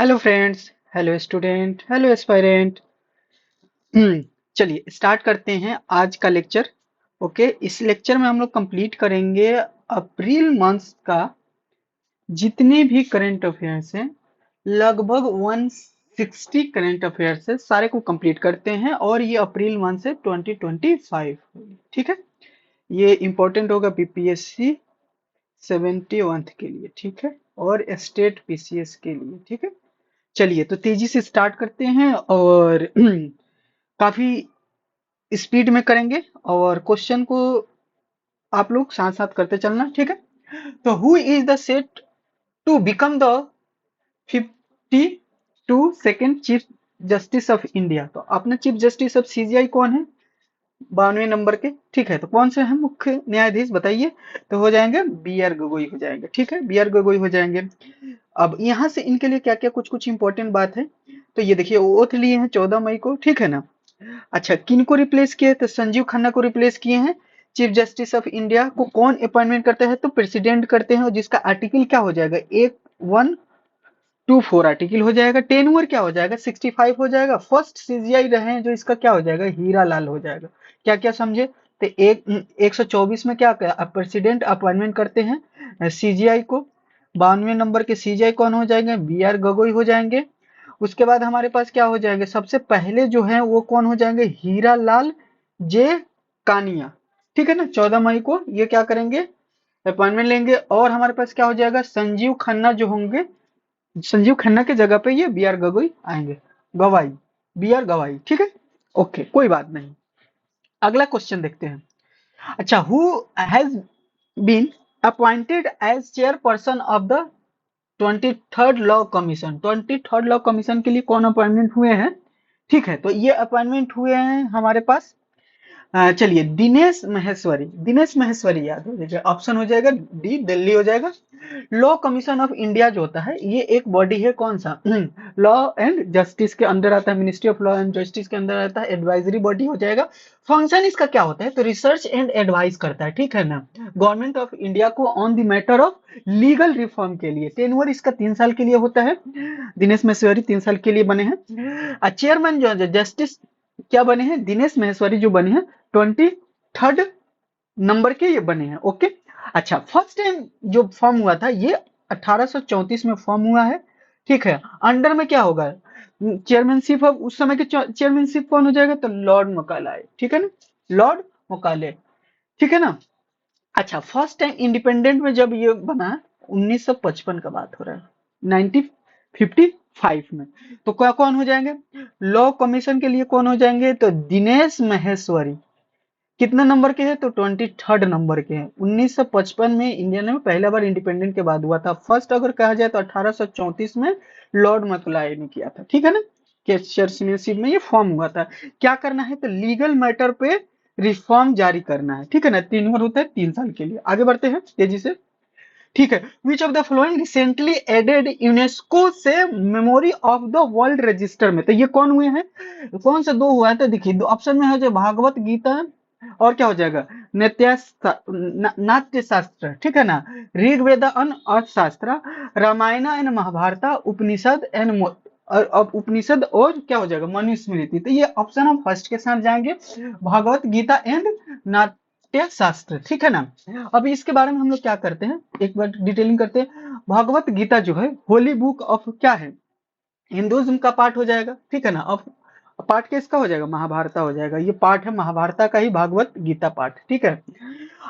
Hello friends, hello student, hello aspirant. चलिए start करते हैं आज का लेक्चर। ओके, इस लेक्चर में हम लोग कंप्लीट करेंगे अप्रैल मंथ का जितने भी करंट अफेयर्स हैं, लगभग 160 करंट अफेयर्स है, सारे को कंप्लीट करते हैं। और ये अप्रैल मंथ से 2025, ठीक है। ये इंपॉर्टेंट होगा बीपीएससी 71 के लिए, ठीक है, और स्टेट पीसीएस के लिए, ठीक है। चलिए तो तेजी से स्टार्ट करते हैं और काफी स्पीड में करेंगे और क्वेश्चन को आप लोग साथ साथ करते चलना, ठीक है। तो who is the set to become the 52 chief justice of India. तो अपना चीफ जस्टिस ऑफ सीजीआई कौन है? 92 नंबर के, ठीक है। तो कौन से हैं मुख्य न्यायाधीश बताइए? तो हो जाएंगे बी आर गगोई हो जाएंगे, ठीक है, बी आर गगोई हो जाएंगे। अब यहाँ से इनके लिए क्या क्या कुछ कुछ इंपॉर्टेंट बात है। तो ये देखिए ओथ लिए हैं 14 मई को, ठीक है ना। अच्छा, किन को रिप्लेस किए? तो संजीव खन्ना को रिप्लेस किए हैं चीफ जस्टिस ऑफ इंडिया को। कौन अपॉइंटमेंट करते हैं? तो प्रेसिडेंट करते हैं, और जिसका आर्टिकल क्या हो जाएगा? 8124 आर्टिकल हो जाएगा। टेन्योर क्या हो जाएगा? 65 हो जाएगा। फर्स्ट सीजीआई रहे हैं जो इसका क्या हो जाएगा? हीरा लाल हो जाएगा। क्या क्या समझे? तो 124 में क्या प्रेसिडेंट अपॉइंटमेंट करते हैं सीजीआई को। 92 नंबर के सीजीआई कौन हो जाएंगे? बी आर गगोई हो जाएंगे। उसके बाद हमारे पास क्या हो जाएंगे? सबसे पहले जो है वो कौन हो जाएंगे? हीरा लाल जे कानिया, ठीक है ना। 14 मई को ये क्या करेंगे? अपॉइंटमेंट लेंगे। और हमारे पास क्या हो जाएगा? संजीव खन्ना जो होंगे, संजीव खन्ना के जगह पे ये बी आर गगोई आएंगे। गवाई, बी आर गवाई, ठीक है। ओके, कोई बात नहीं। अगला क्वेश्चन देखते हैं। अच्छा, who has been appointed as chairperson of the 23rd law commission. 23rd law commission के लिए कौन अपॉइंटमेंट हुए हैं? ठीक है, तो ये अपॉइंटमेंट हुए हैं हमारे पास, चलिए, दिनेश महेश्वरी। दिनेश महेश्वरी याद हो जाएगा, ऑप्शन हो जाएगा डी, दिल्ली हो जाएगा। लॉ कमीशन ऑफ इंडिया जो होता है ये एक बॉडी है, कौन सा? लॉ एंड जस्टिस के अंदर आता है, ministry of law and justice के अंदर आता है, एडवाइजरी बॉडी हो जाएगा। फंक्शन इसका क्या होता है? तो रिसर्च एंड एडवाइस करता है, ठीक है ना, गवर्नमेंट ऑफ इंडिया को on the matter of legal reform के लिए। टेन्योर इसका 3 साल के लिए होता है। दिनेश महेश्वरी 3 साल के लिए बने हैं। चेयरमैन जो जस्टिस क्या बने हैं? दिनेश महेश्वरी जो बने हैं 23rd नंबर के ये बने हैं। ओके, अच्छा, फर्स्ट टाइम जो फॉर्म हुआ था ये 1834 में फॉर्म हुआ है, ठीक है। अंडर में क्या होगा? चेयरमैनशिप ऑफ, उस समय के चेयरमैनशिप कौन हो जाएगा? तो लॉर्ड मकाले, ठीक है ना, लॉर्ड मकाले, ठीक है ना। अच्छा, फर्स्ट टाइम इंडिपेंडेंट में जब ये बना, 1955 का बात हो रहा है, 1955 में। तो क्या कौन हो जाएंगे? लॉ कमीशन के लिए कौन हो जाएंगे? तो दिनेश महेश्वरी। कितने नंबर के हैं? तो 23rd नंबर के हैं। 1955 में इंडिया ने पहला बार इंडिपेंडेंट के बाद हुआ था। फर्स्ट अगर कहा जाए तो 1834 में लॉर्ड मकलाय ने किया था, ठीक है ना, कि चेयरमैनशिप में ये फॉर्म हुआ था। क्या करना है? तो लीगल मैटर पे रिफॉर्म जारी करना है, ठीक है ना। 3 बार होता है, 3 साल के लिए। आगे बढ़ते हैं तेजी से, ठीक है। Which of the following recently added UNESCO से memory of the world register में। तो ये कौन हुए हैं? कौन से दो हुआ है? तो देखिए, दो ऑप्शन में है जो भागवत गीता और क्या हो जाएगा? नाट्य शास्त्र, ठीक है ना, Rigveda and Arthashastra, Ramayana and Mahabharata, Upanishad and अब उपनिषद और क्या हो जाएगा? मनुस्मृति। तो ये ऑप्शन हम फर्स्ट के साथ जाएंगे, भागवत गीता एंड नाट्य शास्त्र, ठीक है ना। अब इसके बारे में हम लोग क्या करते हैं, एक बार डिटेलिंग करते हैं। भगवत गीता जो है होली बुक ऑफ क्या है? हिंदुज्म का पार्ट हो जाएगा, ठीक है ना। अब पार्ट किसका हो जाएगा? महाभारत हो जाएगा। ये पार्ट है महाभारत का ही, भागवत गीता पार्ट, ठीक है।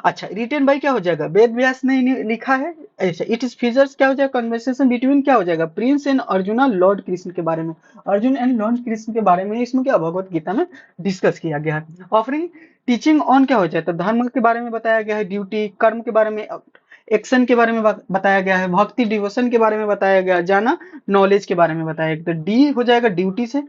अच्छा, रिटेन बाई क्या हो जाएगा? वेद व्यास ने लिखा है। ऐसा इट इज फीचर्स क्या हो जाएगा? कन्वर्सेशन बिटवीन क्या हो जाएगा? Prince and arjuna, Lord Krishna के बारे में, अर्जुन एंड लॉर्ड कृष्ण के बारे में इसमें क्या भगवत गीता में डिस्कस किया गया है। ऑफरिंग टीचिंग ऑन क्या हो जाता है? धर्म के बारे में बताया गया है, ड्यूटी कर्म के बारे में, एक्शन के बारे में बताया गया है, भक्ति डिवोशन के बारे में बताया गया, जाना नॉलेज के बारे में बताया गया। तो डी हो जाएगा ड्यूटी से,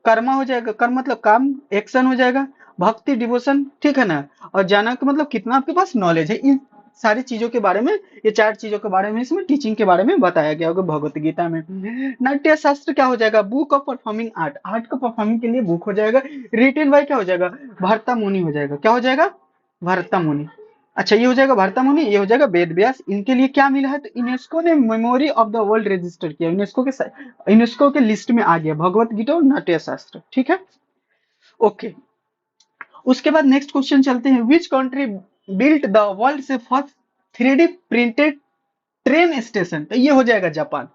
कर्मा हो जाएगा, कर्म मतलब काम, एक्शन हो जाएगा, भक्ति डिवोशन, ठीक है ना, और जाना का मतलब कितना आपके पास नॉलेज है। इन सारी चीजों के बारे में, ये 4 चीजों के बारे में इसमें टीचिंग के बारे में बताया गया होगा भगवत गीता में। नाट्य शास्त्र क्या हो जाएगा? Book of performing art, art को परफॉर्मिंग के लिए बुक हो जाएगा। रिटेन बाय क्या हो जाएगा? भरता मुनि हो जाएगा। क्या हो जाएगा? भरता मुनि। अच्छा, ये हो जाएगा भरता मुनि, ये हो जाएगा वेद व्यास। इनके लिए क्या मिला है, तो यूनेस्को ने memory of the world register किया, यूनेस्को के लिस्ट में आ गया भगवत गीता और नाट्य शास्त्र। ठीक है, ओके। उसके बाद नेक्स्ट क्वेश्चन चलते हैं, which country built the world से first 3D printed train station, तो ये हो जाएगा जापान।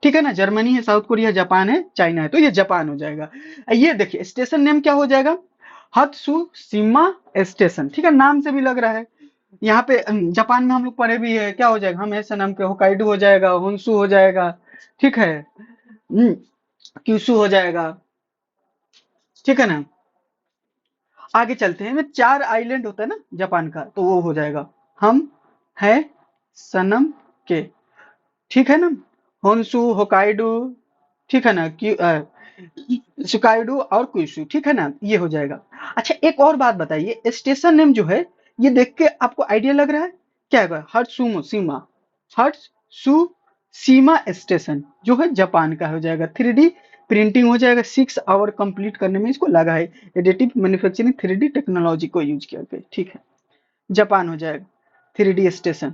ठीक है ना, जर्मनी है, साउथ कोरिया, जापान है, चाइना है, तो ये जापान हो जाएगा। ये देखिए स्टेशन नेम क्या हो जाएगा, हत्सुशिमा स्टेशन। ठीक है, नाम से भी लग रहा है। यहाँ पे जापान में हम लोग पढ़े भी है, क्या हो जाएगा, हम ऐसा नाम के होकाइडो हो जाएगा, होन्सु हो जाएगा। ठीक है, क्यूसु हो जाएगा। ठीक है ना, आगे चलते हैं, में 4 आइलैंड होता है ना जापान का, तो वो हो जाएगा हम है सनम के। ठीक है ना, होन्सु, होकाइडो, ठीक है ना, शिकाइडो और क्यूशु। ठीक है ना, ये हो जाएगा। अच्छा, एक और बात बताइए, स्टेशन नेम जो है, ये देख के आपको आइडिया लग रहा है क्या है, हर्टसुमो सीमा, हर्टसु सीमा स्टेशन जो है जापान का हो जाएगा। 3D प्रिंटिंग हो जाएगा, 6 आवर कंप्लीट करने में इसको लगा है। एडिटिव मैन्युफैक्चरिंग 3D टेक्नोलॉजी को यूज किया गया। ठीक है, जापान हो जाएगा 3D स्टेशन।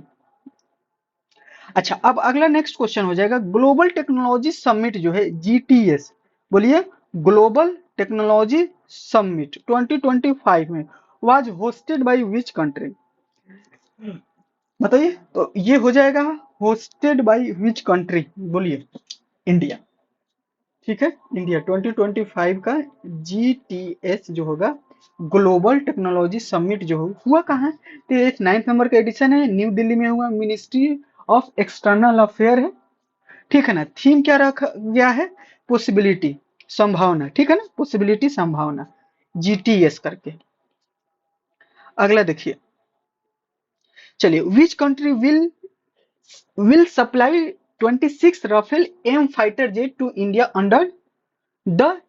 अच्छा, अब अगला नेक्स्ट क्वेश्चन हो जाएगा, ग्लोबल टेक्नोलॉजी समिट जो है GTS, बोलिए, ग्लोबल टेक्नोलॉजी समिट 2025 में was hosted by which country, बताइए। तो ये हो जाएगा होस्टेड बाय विच कंट्री, बोलिए, इंडिया। ठीक है, इंडिया 2025 का GTS जो होगा, ग्लोबल टेक्नोलॉजी समिट जो हुआ कहाँ है, तो ये 9th नंबर का एडिशन है, न्यू दिल्ली में हुआ, मिनिस्ट्री ऑफ एक्सटर्नल अफेयर है। ठीक है ना, थीम क्या रखा गया है, पॉसिबिलिटी, संभावना। ठीक है ना, पॉसिबिलिटी, संभावना, GTS करके। अगला देखिए, चलिए, which country will supply 26 Rafale M fighter jet to India under the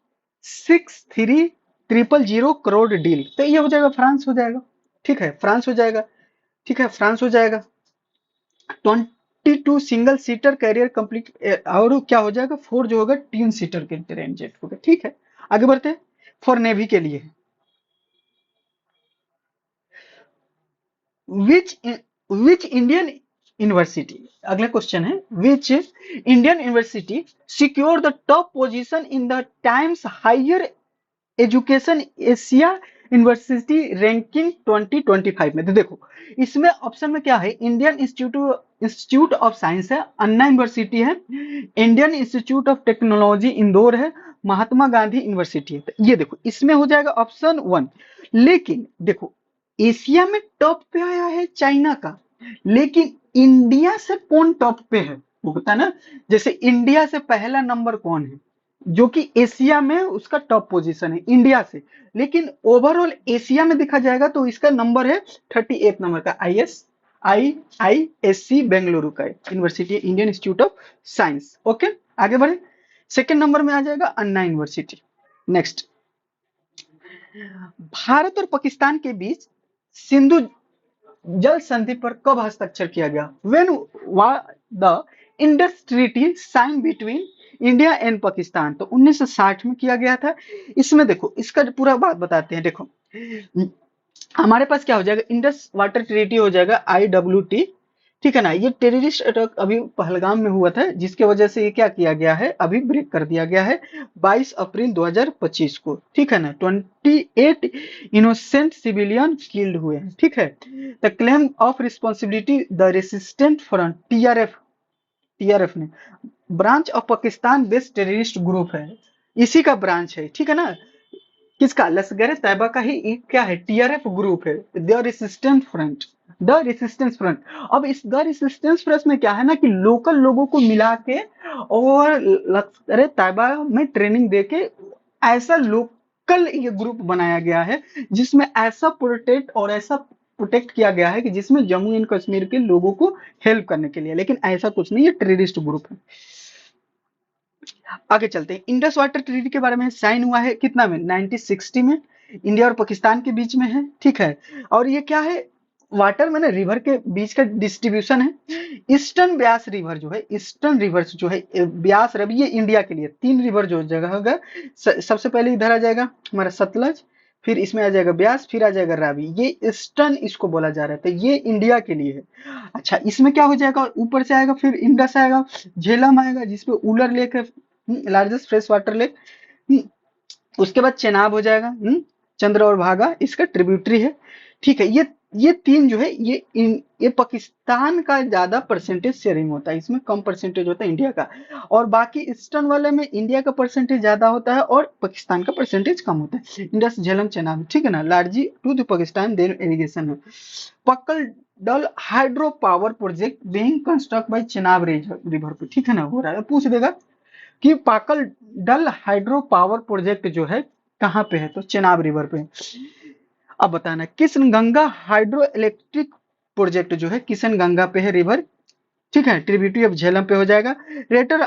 63,000 deal, तो ये हो जाएगा फ्रांस हो जाएगा। ठीक है, फ्रांस हो जाएगा। ठीक है, फ्रांस हो जाएगा। 22 सिंगल सीटर कैरियर कंप्लीट, और क्या हो जाएगा, 4 जो होगा तीन सीटर के ट्रेन जेट होगा। ठीक है, आगे बढ़ते हैं, फॉर नेवी के लिए, विच विच इंडियन यूनिवर्सिटी, अगला क्वेश्चन है, which Indian university secure the top position in the Times Higher Education Asia University Ranking 2025 में। तो देखो, इसमें ऑप्शन में क्या है, इंडियन इंस्टीट्यूट ऑफ साइंस है, अन्ना यूनिवर्सिटी है, Indian institute of technology Indore है, महात्मा गांधी यूनिवर्सिटी है। तो ये देखो, इसमें हो जाएगा ऑप्शन 1। लेकिन देखो, एशिया में टॉप पे आया है चाइना का, लेकिन इंडिया से कौन टॉप पे है, वो होता है ना, जैसे इंडिया से पहला नंबर कौन है, जो कि एशिया में उसका टॉप पोजीशन है इंडिया से, लेकिन ओवरऑल एशिया में देखा जाएगा तो इसका नंबर है 38 नंबर का, IISc बेंगलुरु का university, Indian institute of science. Okay, आगे बढ़े, सेकेंड नंबर में आ जाएगा अन्ना यूनिवर्सिटी। नेक्स्ट, भारत और पाकिस्तान के बीच सिंधु जल संधि पर कब हस्ताक्षर किया गया, when the Indus treaty sign between India and Pakistan, तो 1960 में किया गया था। इसमें देखो, इसका पूरा बात बताते हैं। देखो, हमारे पास क्या हो जाएगा, इंडस वाटर ट्रीटी हो जाएगा, IWT। ठीक है ना, ये टेररिस्ट अटैक अभी पहलगाम में हुआ था, जिसके वजह से ये क्या किया गया है, अभी ब्रेक कर दिया गया है 22 अप्रैल 2025 को। ठीक है ना, 28 इनोसेंट सिविलियन किल्ड हुए हैं। ठीक है, the claim of responsibility the resistant front, TRF ने, branch of Pakistan based terrorist group है, इसी का ब्रांच है। ठीक है ना, किसका, लश्कर तैयबा का ही एक क्या है, TRF ग्रुप है, the resistance front, the resistance front. अब इस द रेसिस्टेंस फ्रंट में क्या है ना, कि लोकल लोगों को मिला के और लश्कर तैयबा में ट्रेनिंग देके ऐसा लोकल ये ग्रुप बनाया गया है, जिसमें ऐसा प्रोटेक्ट किया गया है कि जिसमें जम्मू एंड कश्मीर के लोगों को हेल्प करने के लिए, लेकिन ऐसा कुछ नहीं, ये टेररिस्ट ग्रुप है। आगे चलते हैं, इंडस वाटर ट्रीटी के बारे में साइन हुआ है कितना में, 1960 में, इंडिया और पाकिस्तान के बीच में है। ठीक है, और ये क्या है, वाटर में ना रिवर के बीच का डिस्ट्रीब्यूशन है। ईस्टर्न ब्यास रिवर जो है, ईस्टर्न रिवर्स जो है, ब्यास रवि, ये इंडिया के लिए 3 रिवर जो जगह होगा, सबसे पहले इधर आ जाएगा हमारा सतलज, फिर इसमें आ जाएगा ब्यास, फिर आ जाएगा रावी। ये ईस्टर्न इसको बोला जा रहा है, तो ये इंडिया के लिए है। अच्छा, इसमें क्या हो जाएगा, ऊपर से आएगा, फिर इंडस आएगा, झेलम आएगा जिसपे उलर लेक है, लार्जेस्ट फ्रेश वाटर लेक। उसके बाद चेनाब हो जाएगा, चंद्र और भागा इसका ट्रिब्यूटरी है। ठीक है, ये तीन जो है ये पाकिस्तान का ज्यादा परसेंटेज शेयरिंग होता है, इसमें कम परसेंटेज होता है इंडिया का। और बाकी ईस्टर्न वाले में इंडिया का परसेंटेज ज्यादा होता है और पाकिस्तान का परसेंटेज कम होता है। इंडस, झेलम, चेनाब, ठीक है ना, largely to the Pakistan then irrigation है। Pakal Dul hydro power project being construct by Chenab river पे, ठीक है ना, हो रहा है। पूछ देगा कि पाकल डल हाइड्रो पावर प्रोजेक्ट जो है कहाँ पे है, तो चेनाब रिवर पे। अब बताना, Kishan Ganga hydro electric project जो है किशन गंगा पे है रिवर, ठीक है, ट्रिब्यूटरी ऑफ झेलम पे हो जाएगा। Ratle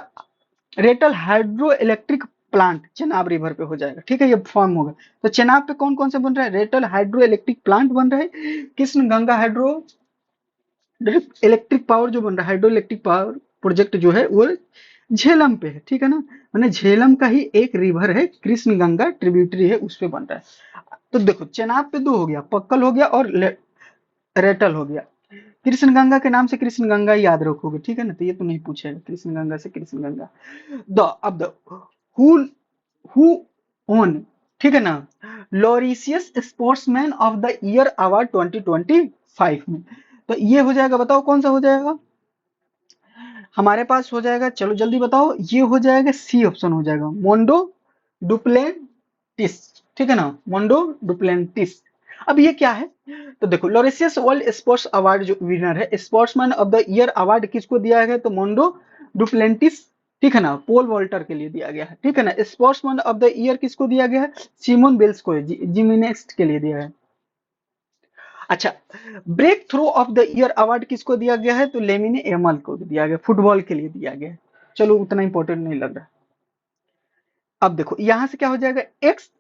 Ratle hydro electric plant Chenab river पे हो जाएगा, ठीक है, ये फॉर्म होगा। तो चेनाब पे कौन कौन से बन रहा है, रेटल हाइड्रो इलेक्ट्रिक प्लांट बन रहा है, Krishna Ganga hydro electric power जो बन रहा है, हाइड्रो इलेक्ट्रिक पावर प्रोजेक्ट जो है वो झेलम पे है, ठीक है ना, मैंने झेलम का ही एक रिवर है कृष्ण गंगा ट्रिब्यूटरी है उस पे बन रहा है। तो देखो चेनाब पे दो हो गया, पक्कल हो गया और रेटल हो गया। कृष्ण गंगा के नाम से कृष्ण गंगा याद रखोगे, ठीक है ना, तो ये तो नहीं पूछेगा, कृष्ण गंगा से कृष्ण गंगा। द अब द हु हु ओन, ठीक है ना, Mauritius sportsman of the year award 2025 में। तो ये हो जाएगा, बताओ कौन सा हो जाएगा हमारे पास हो जाएगा, चलो जल्दी बताओ, ये हो जाएगा सी ऑप्शन हो जाएगा, मोंडो डुप्लेंटिस, ठीक है ना, मोंडो डुप्लेंटिस। अब ये क्या है, तो देखो लॉरेशियस वर्ल्ड स्पोर्ट्स अवार्ड जो विनर है, sportsman of the year award किसको दिया गया, तो मोंडो डुप्लेंटिस, ठीक है ना, पोल वॉल्टर के लिए दिया गया है, ठीक है ना। स्पोर्ट्समैन ऑफ द ईयर किसको दिया गया है, सिमोन बिल्स को, जिमिनेस्ट के लिए दिया है। अच्छा, breakthrough of the year award किसको दिया गया है, तो लेमिने एमल को दिया गया, फुटबॉल के लिए दिया गया है। चलो उतना इंपॉर्टेंट नहीं लग रहा। अब देखो यहां से क्या हो जाएगा, एक्स,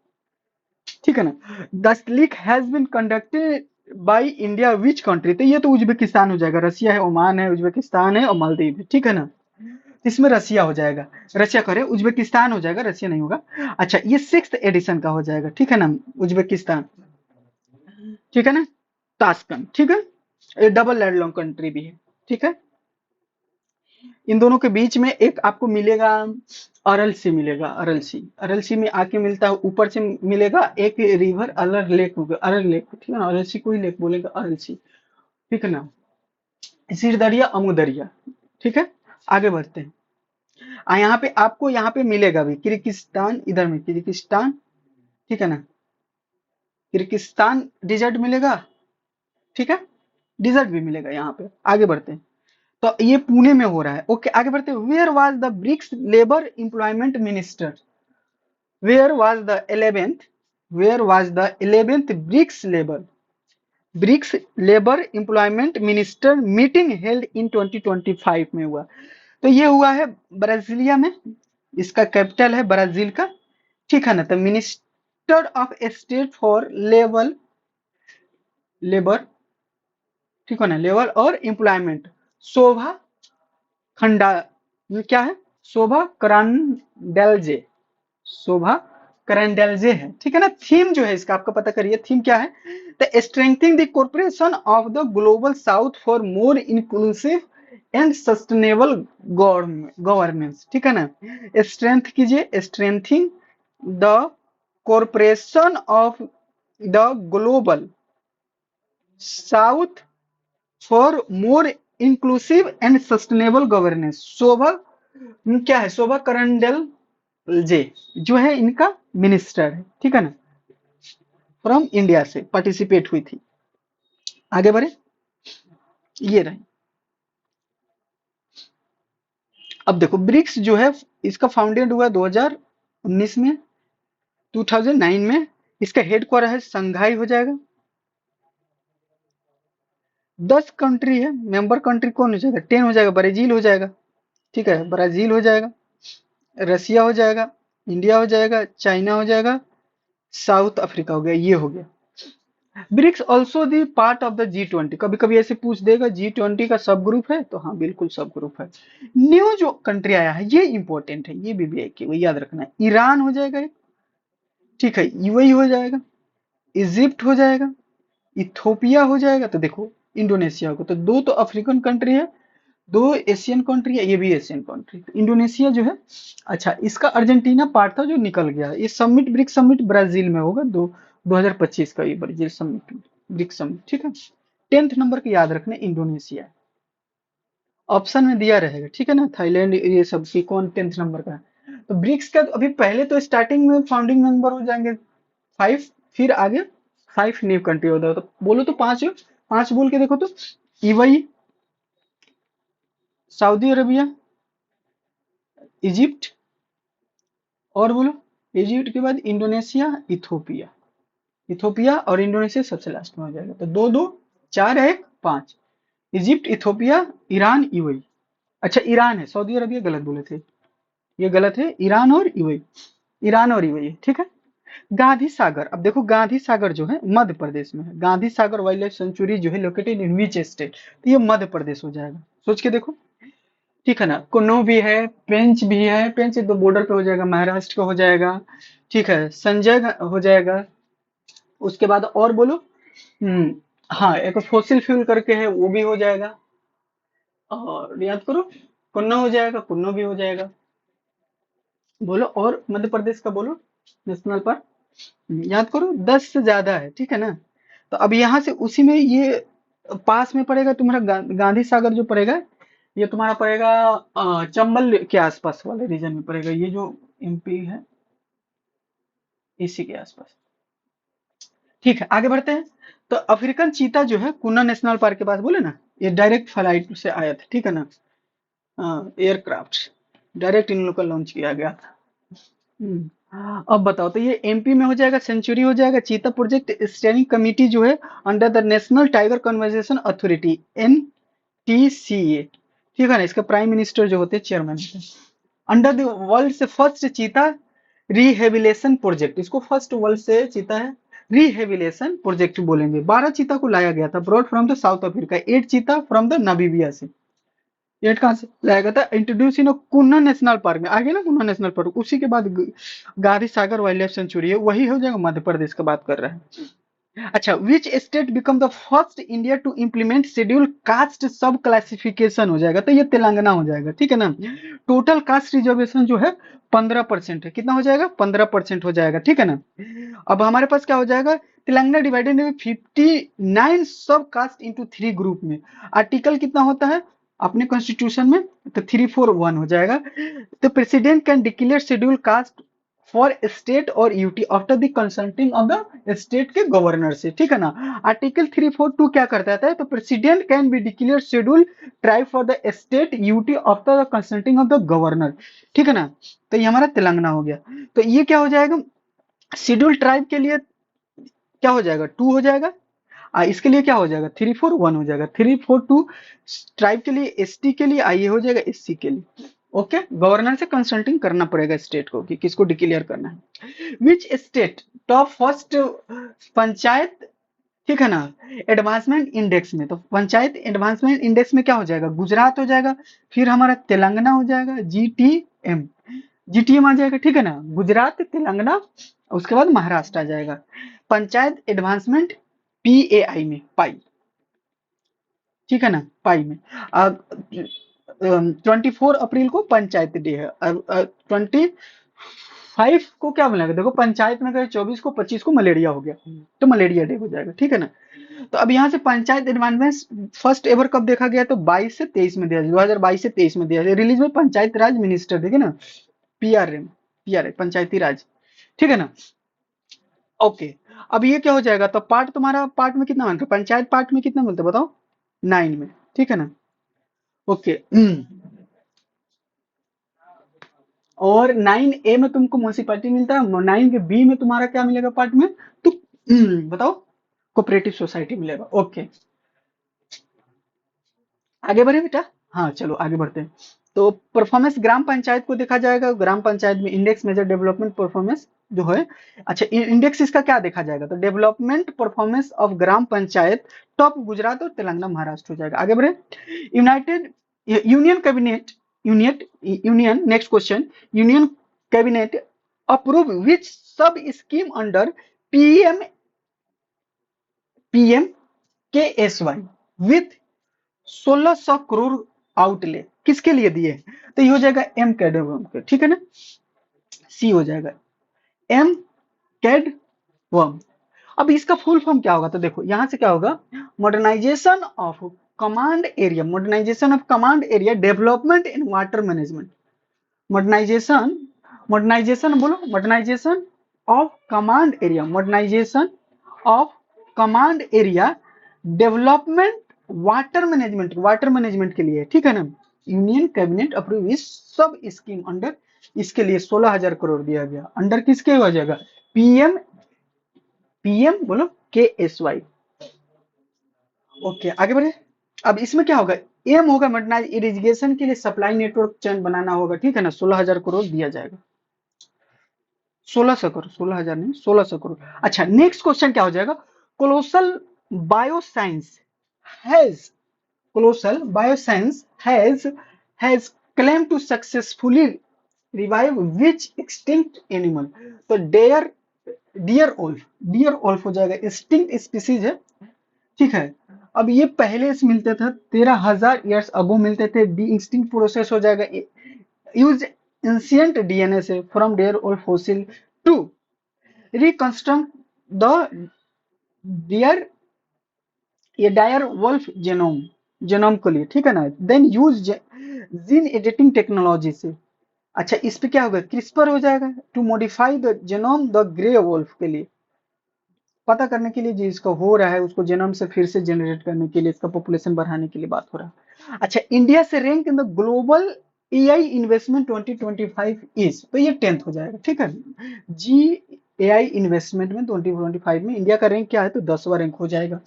ठीक है ना, the league has been conducted by India which country, तो ये तो उज्बेकिस्तान हो जाएगा, रसिया है, ओमान है, उज्बेकिस्तान है और मालदीव है, ठीक है ना, इसमें रसिया हो जाएगा, रसिया करे उज्बेकिस्तान हो जाएगा, रसिया नहीं होगा। अच्छा, ये 6th एडिशन का हो जाएगा, ठीक है ना, उज्बेकिस्तान, ठीक है ना, ताशकंद, ठीक है, ये डबल लैंडलॉन्ग कंट्री भी है, ठीक है। इन दोनों के बीच में एक आपको मिलेगा अरल सी, मिलेगा अरल सी, अरल सी में आके मिलता है, ऊपर से मिलेगा एक रिवर अरल लेक होगा, अरल लेक, ठीक है ना, अरल सी को ही लेक बोलेगा, अरल सी, ठीक है ना, सिरदरिया अमुदरिया, ठीक है। आगे बढ़ते हैं, यहाँ पे आपको यहाँ पे मिलेगा भी किर्गिस्तान, इधर में किर्गिस्तान, ठीक है ना, किर्गिस्तान डिजर्ट मिलेगा, ठीक है, डिजर्ट भी मिलेगा यहाँ पे। आगे बढ़ते हैं, तो ये पुणे में हो रहा है, ओके, आगे बढ़ते हैं। Where was the BRICS labour employment minister, where was the 11th, where was the 11th BRICS labour employment minister meeting held in 2025 में हुआ, तो ये हुआ है ब्राजीलिया में, इसका कैपिटल है ब्राजील का, ठीक है ना। तो minister of state for labour, ठीक है ना, लेबर और एम्प्लॉयमेंट, शोभा खंडा, ये क्या है, शोभा करांडेलजे, शोभा करंडेलजे है, ठीक है ना। थीम जो है इसका आपका पता करिए, थीम क्या है, the strengthening the corporation of the global south for more inclusive and sustainable governance, ठीक है ना, स्ट्रेंथ कीजिए, strengthening the corporation of the global south for more inclusive and sustainable governance, Shobha, क्या है, शोभा करंडेल जे जो है इनका मिनिस्टर है, ठीक है ना, फ्रॉम इंडिया से पार्टिसिपेट हुई थी। आगे बढ़े, ये रहे। अब देखो ब्रिक्स जो है इसका फाउंडेड हुआ 2019 में, 2009 में, इसका हेडक्वार्टर है संघाई हो जाएगा। 10 कंट्री है, मेंबर कंट्री कौन हो जाएगा, 10 हो जाएगा, ब्राजील हो जाएगा, ठीक है, ब्राजील हो जाएगा, रसिया हो जाएगा, इंडिया हो जाएगा, चाइना हो जाएगा, साउथ अफ्रीका हो गया, ये हो गया। BRICS also the part of the G20, कभी कभी ऐसे पूछ देगा G20 का सब ग्रुप है, तो हाँ बिल्कुल सब ग्रुप है। न्यू जो कंट्री आया है ये इंपॉर्टेंट है, ये भी याद रखना है, ईरान हो जाएगा, ठीक है, यूएई हो जाएगा, इजिप्ट हो जाएगा, इथोपिया हो जाएगा, तो देखो इंडोनेशिया होगा। तो दो तो अफ्रीकन कंट्री है, दो एशियन कंट्री है, ये भी एशियन कंट्री। तो इंडोनेशिया जो है, अच्छा इसका अर्जेंटीना पार्ट था जो निकल गया। ये समिट, ब्रिक्स समिट ब्राजील में होगा 2025 का, ये ब्राजील समिट, ब्रिक्स समिट, ठीक है। 10th नंबर के याद रखना इंडोनेशिया, ऑप्शन में दिया रहेगा, ठीक है ना। थाईलैंड ये सब की कौन 10th नंबर का है। तो ब्रिक्स का अभी पहले तो स्टार्टिंग में फाउंडिंग मेंबर हो जाएंगे 5, फिर आगे 5 न्यू कंट्री होता है। तो बोलो तो 5, 5 बोल के देखो तो, यूएई, सऊदी अरबिया, इजिप्ट, और बोलो, इजिप्ट के बाद इंडोनेशिया, इथोपिया। इथोपिया और इंडोनेशिया सबसे लास्ट में हो जाएगा। तो 2 2 4 1 5, इजिप्ट, इथोपिया, ईरान, यूएई। अच्छा ईरान है, सऊदी अरबिया गलत बोले थे, ये गलत है, ईरान और यूएई, ईरान और यूएई, ठीक है। गांधी सागर, अब देखो गांधी सागर जो है मध्य प्रदेश में है। Gandhi Sagar wild life sanctuary जो है लोकेटेड इन विच स्टेट, तो ये मध्य प्रदेश हो जाएगा, सोच के देखो, ठीक है ना। कुन्नू भी है, पेंच भी है, पेंच तो बॉर्डर पे हो जाएगा, महाराष्ट्र का हो जाएगा, ठीक है। संजय हो जाएगा, उसके बाद और बोलो, हाँ एक फोसिल फ्यूल करके है, वो भी हो जाएगा, और याद करो, कुन्नू हो जाएगा, कुन्नू भी हो जाएगा। बोलो और मध्य प्रदेश का बोलो नेशनल पार्क, याद करो, 10 से ज्यादा है, ठीक है ना। तो अब यहाँ से उसी में ये पास में पड़ेगा तुम्हारा गांधी सागर जो पड़ेगा, ये तुम्हारा पड़ेगा चंबल के आसपास वाले रीजन में पड़ेगा, ये जो एमपी है इसी के आसपास, ठीक है। आगे बढ़ते हैं। तो अफ्रीकन चीता जो है कुन्ना नेशनल पार्क के पास, बोले ना, ये डायरेक्ट फ्लाइट से आया था, ठीक है ना, एयरक्राफ्ट डायरेक्ट इन लोग का लॉन्च किया गया था। अब बताओ, तो ये एमपी में हो जाएगा, सेंचुरी हो जाएगा। चीता प्रोजेक्ट स्टेयरिंग कमेटी जो है under the national tiger conservation authority, NTCA, ठीक है ना, इसका प्राइम मिनिस्टर जो होते हैं चेयरमैन होते हैं। अंडर द वर्ल्ड से फर्स्ट चीता रिहेबिलेशन प्रोजेक्ट, इसको फर्स्ट वर्ल्ड से चीता है रिहेबिलेशन प्रोजेक्ट बोलेंगे। 12 चीता को लाया गया था, broad from the south Africa, 8 चीता फ्रॉम द नामीबिया से। एट कहाँ से लाया गया था, इंट्रोड्यूस इन कुन्ना नेशनल पार्क में, आगे ना कुन्ना नेशनल पार्क, उसी के बाद Gandhi Sagar wild life sanctuary है, वही हो जाएगा, मध्य प्रदेश का बात कर रहे हैं। अच्छा, which state become the first India to implement schedule caste sub classification, हो जाएगा, तो ये तेलंगाना हो जाएगा, ठीक है ना। टोटल कास्ट रिजर्वेशन जो है 15% है, कितना हो जाएगा, 15% हो जाएगा, ठीक है ना। अब हमारे पास क्या हो जाएगा, तेलंगाना डिवाइडेड 59 सब कास्ट इंटू 3 ग्रुप में। आर्टिकल कितना होता है अपने कॉन्स्टिट्यूशन में, तो 341 हो जाएगा। तो president can declare schedule caste for state और UT after the consulting of the state के गवर्नर से, ठीक है ना। आर्टिकल 342 क्या करता है, तो president can be declare schedule tribe for the state UT after the consulting of the governor, ठीक है ना। तो ये हमारा तेलंगाना हो गया। तो ये क्या हो जाएगा, शेड्यूल ट्राइब के लिए क्या हो जाएगा, 2 हो जाएगा, इसके लिए क्या हो जाएगा, 341 हो जाएगा। 342 ट्राइब के लिए, एसटी के लिए, ये हो जाएगा एससी के लिए। ओके, गवर्नर से कंसल्टिंग करना पड़ेगा स्टेट को कि किसको डिक्लेयर करना है। Which state top first panchayat, ठीक है ना, एडवांसमेंट इंडेक्स में। तो पंचायत एडवांसमेंट इंडेक्स में क्या हो जाएगा, गुजरात हो जाएगा, फिर हमारा तेलंगाना हो जाएगा, जीटीएम, जीटीएम आ जाएगा, ठीक है ना। गुजरात, तेलंगाना, उसके बाद महाराष्ट्र आ जाएगा। पंचायत एडवांसमेंट पीएआई में, पाई, ठीक है ना, पाई में। 24 अप्रैल को पंचायत डे है, 25 को क्या मिलेगा, देखो पंचायत में गए, 24 को, 25 को मलेरिया हो गया, तो मलेरिया डे हो जाएगा, ठीक है ना। तो अब यहाँ से पंचायत एडवांसमेंट फर्स्ट एवर कब देखा गया, तो 22 से 23 में दिया, 2022 से 23 में दिया, रिलीज में पंचायत राज मिनिस्टर, ठीक है ना, पीआरएम, पीआरए पंचायती राज, ठीक है ना। ओके, अब ये क्या हो जाएगा, तो पार्ट तुम्हारा, पार्ट में कितना मिलता है, पंचायत पार्ट में कितना मिलता है बताओ, 9 में, ठीक है ना। ओके, और 9A में तुमको म्यूनसिपैलिटी मिलता है, 9B में तुम्हारा क्या मिलेगा पार्ट में, तो बताओ, कोऑपरेटिव सोसाइटी मिलेगा। ओके, आगे बढ़े बेटा, हाँ चलो आगे बढ़ते हैं। तो परफॉर्मेंस ग्राम पंचायत को देखा जाएगा, ग्राम पंचायत में इंडेक्स मेजर डेवलपमेंट परफॉर्मेंस जो है, अच्छा इंडेक्स इसका क्या देखा जाएगा, तो development performance of gram panchayat, top Gujarat और तेलंगाना महाराष्ट्र हो जाएगा। आगे बढ़े, united union cabinet, union next question, union cabinet approve which sub scheme under PM PM KSY with 1600 crore outlay किसके लिए दिए? तो ये हो जाएगा एम कैड, ठीक है ना। सी हो जाएगा एम कैड वर्म। अब इसका फुल फॉर्म क्या होगा? तो देखो यहां से क्या होगा, modernisation of command area, modernisation of command area development in water management. Modernisation, modernisation बोलो, modernisation of command area, modernisation of command area development water management, water management के लिए, ठीक है ना। यूनियन कैबिनेट अप्रूव इस सब स्कीम अंडर, इसके लिए 16,000 करोड़ दिया गया। अंडर किसके हो जाएगा? पीएम, पीएम बोलो KSY। ओके आगे बढ़े। अब इसमें क्या होगा, एम होगा मॉडर्नाइज इरिगेशन के लिए सप्लाई नेटवर्क चैन बनाना होगा, ठीक है ना। 16,000 करोड़ दिया जाएगा। 1600 करोड़, 16,000 नहीं 1600 करोड़। अच्छा नेक्स्ट क्वेश्चन क्या हो जाएगा, Colossal Bioscience has, Colossal Bioscience has claim to successfully revive which extinct animal. तो dire, dire wolf, dire wolf हो जाएगा, एक्सटिंक्ट स्पीसीज है, ठीक है। अब ये पहले से मिलते थे 13,000 ईयर्स अगो मिलते थे, डी एक्सटिंक्ट प्रोसेस हो जाएगा, यूज एंशिएंट डीएनए से from dire wolf fossil to reconstruct the dire, ये डायर वुल्फ जेनोम, जेनोम के लिए, ठीक है ना। Then use gene editing technology से, अच्छा इस पे क्या होगा, क्रिस्पर हो जाएगा to modify the genome the grey wolf के लिए, पता करने के लिए जो इसका हो रहा है उसको जेनोम से फिर से जनरेट करने के लिए, इसका पॉपुलेशन बढ़ाने के लिए बात हो रहा है। अच्छा इंडिया से rank in the global AI investment 2025 is, तो ये 10th हो जाएगा, ठीक है। जी एआई इन्वेस्टमेंट में 2025 में इंडिया का रैंक क्या है, तो 10वां रैंक हो जाएगा,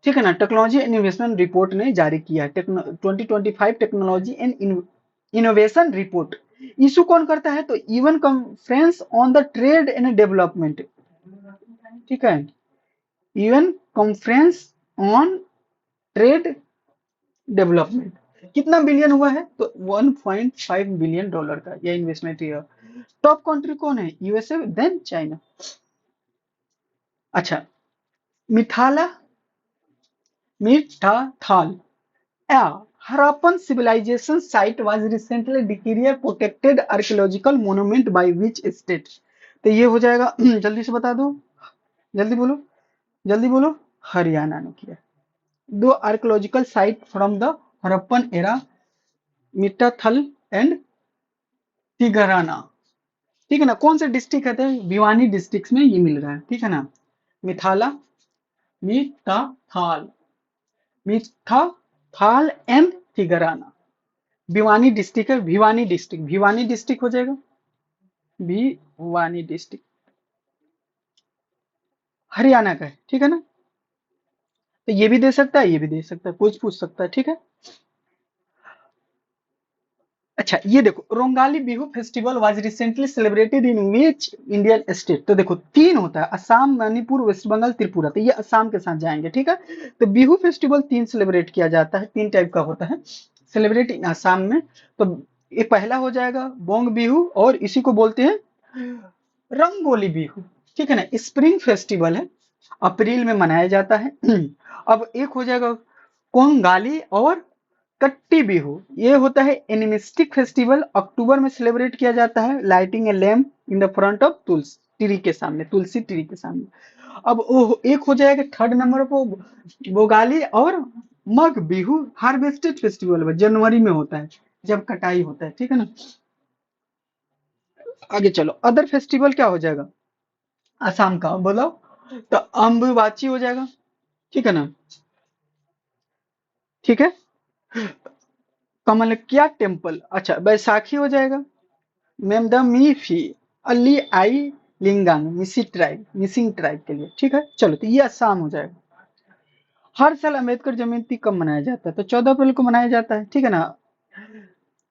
ठीक है ना। टेक्नोलॉजी एंड इन्वेस्टमेंट रिपोर्ट ने जारी किया है 2025 technology and innovation report. Issue कौन करता है, तो even conference on the trade and development, ठीक है। UN conference on trade development, कितना बिलियन हुआ है, तो 1.5 बिलियन डॉलर का यह इन्वेस्टमेंट है। टॉप कंट्री कौन है, यूएसए देन चाइना। अच्छा Methala, मिठाथाल Harappan civilization site was recently declared protected archaeological monument by which state? तो ये हो जाएगा जल्दी से बता दो, जल्दी बोलो, जल्दी बोलो, हरियाणा ने किया। दो archaeological site from the Harappan era, Mitathal and Tigrana, ठीक है ना। कौन से डिस्ट्रिक्ट कहते हैं, भिवानी डिस्ट्रिक्ट में ये मिल रहा है, ठीक है ना। मिथाला, मिट्टाथाल, मिट्टाथाल एंड तिगराना, भिवानी डिस्ट्रिक्ट है, भिवानी डिस्ट्रिक्ट, भिवानी डिस्ट्रिक्ट हो जाएगा, भिवानी डिस्ट्रिक्ट हरियाणा का है, ठीक है ना। तो ये भी दे सकता है, ये भी दे सकता है, कुछ पूछ सकता है, ठीक है। अच्छा ये देखो, Rongali Bihu festival was recently celebrated in which Indian state. तो देखो तीन होता है, असम, मणिपुर, वेस्ट बंगाल, त्रिपुरा, तो ये असम के साथ जाएंगे, ठीक है। तो बिहू फेस्टिवल तीन सेलिब्रेट किया जाता है, तीन टाइप का होता है सेलिब्रेट इन असम में। तो ये पहला हो जाएगा बोंग बिहू, और इसी को बोलते हैं रंगोली बिहू, ठीक है ना। स्प्रिंग फेस्टिवल है, अप्रैल में मनाया जाता है। अब एक हो जाएगा कोंगाली और कट्टी बिहू, ये होता है एनिमिस्टिक फेस्टिवल, अक्टूबर में सेलिब्रेट किया जाता है, lighting A lamp in the front of Tulsi tree के सामने, तुलसी ट्री के सामने। अब एक हो जाएगा थर्ड नंबर पर बोगाली और मग बिहू, हार्वेस्टेड फेस्टिवल जनवरी में होता है जब कटाई होता है, ठीक है ना। आगे चलो, अदर फेस्टिवल क्या हो जाएगा आसाम का, बोलो, तो अम्बुबाची हो जाएगा, ठीक है ना, ठीक है। कमलकिया टेम्पल, अच्छा बैसाखी हो जाएगा, मेमदमीफी, अली आई लिंगांग, मिसिंग ट्राइब के लिए, ठीक है। चलो तो ये असम हो जाएगा। हर साल अम्बेडकर जयंती कब मनाया जाता है, तो 14 अप्रैल को मनाया जाता है, ठीक है ना।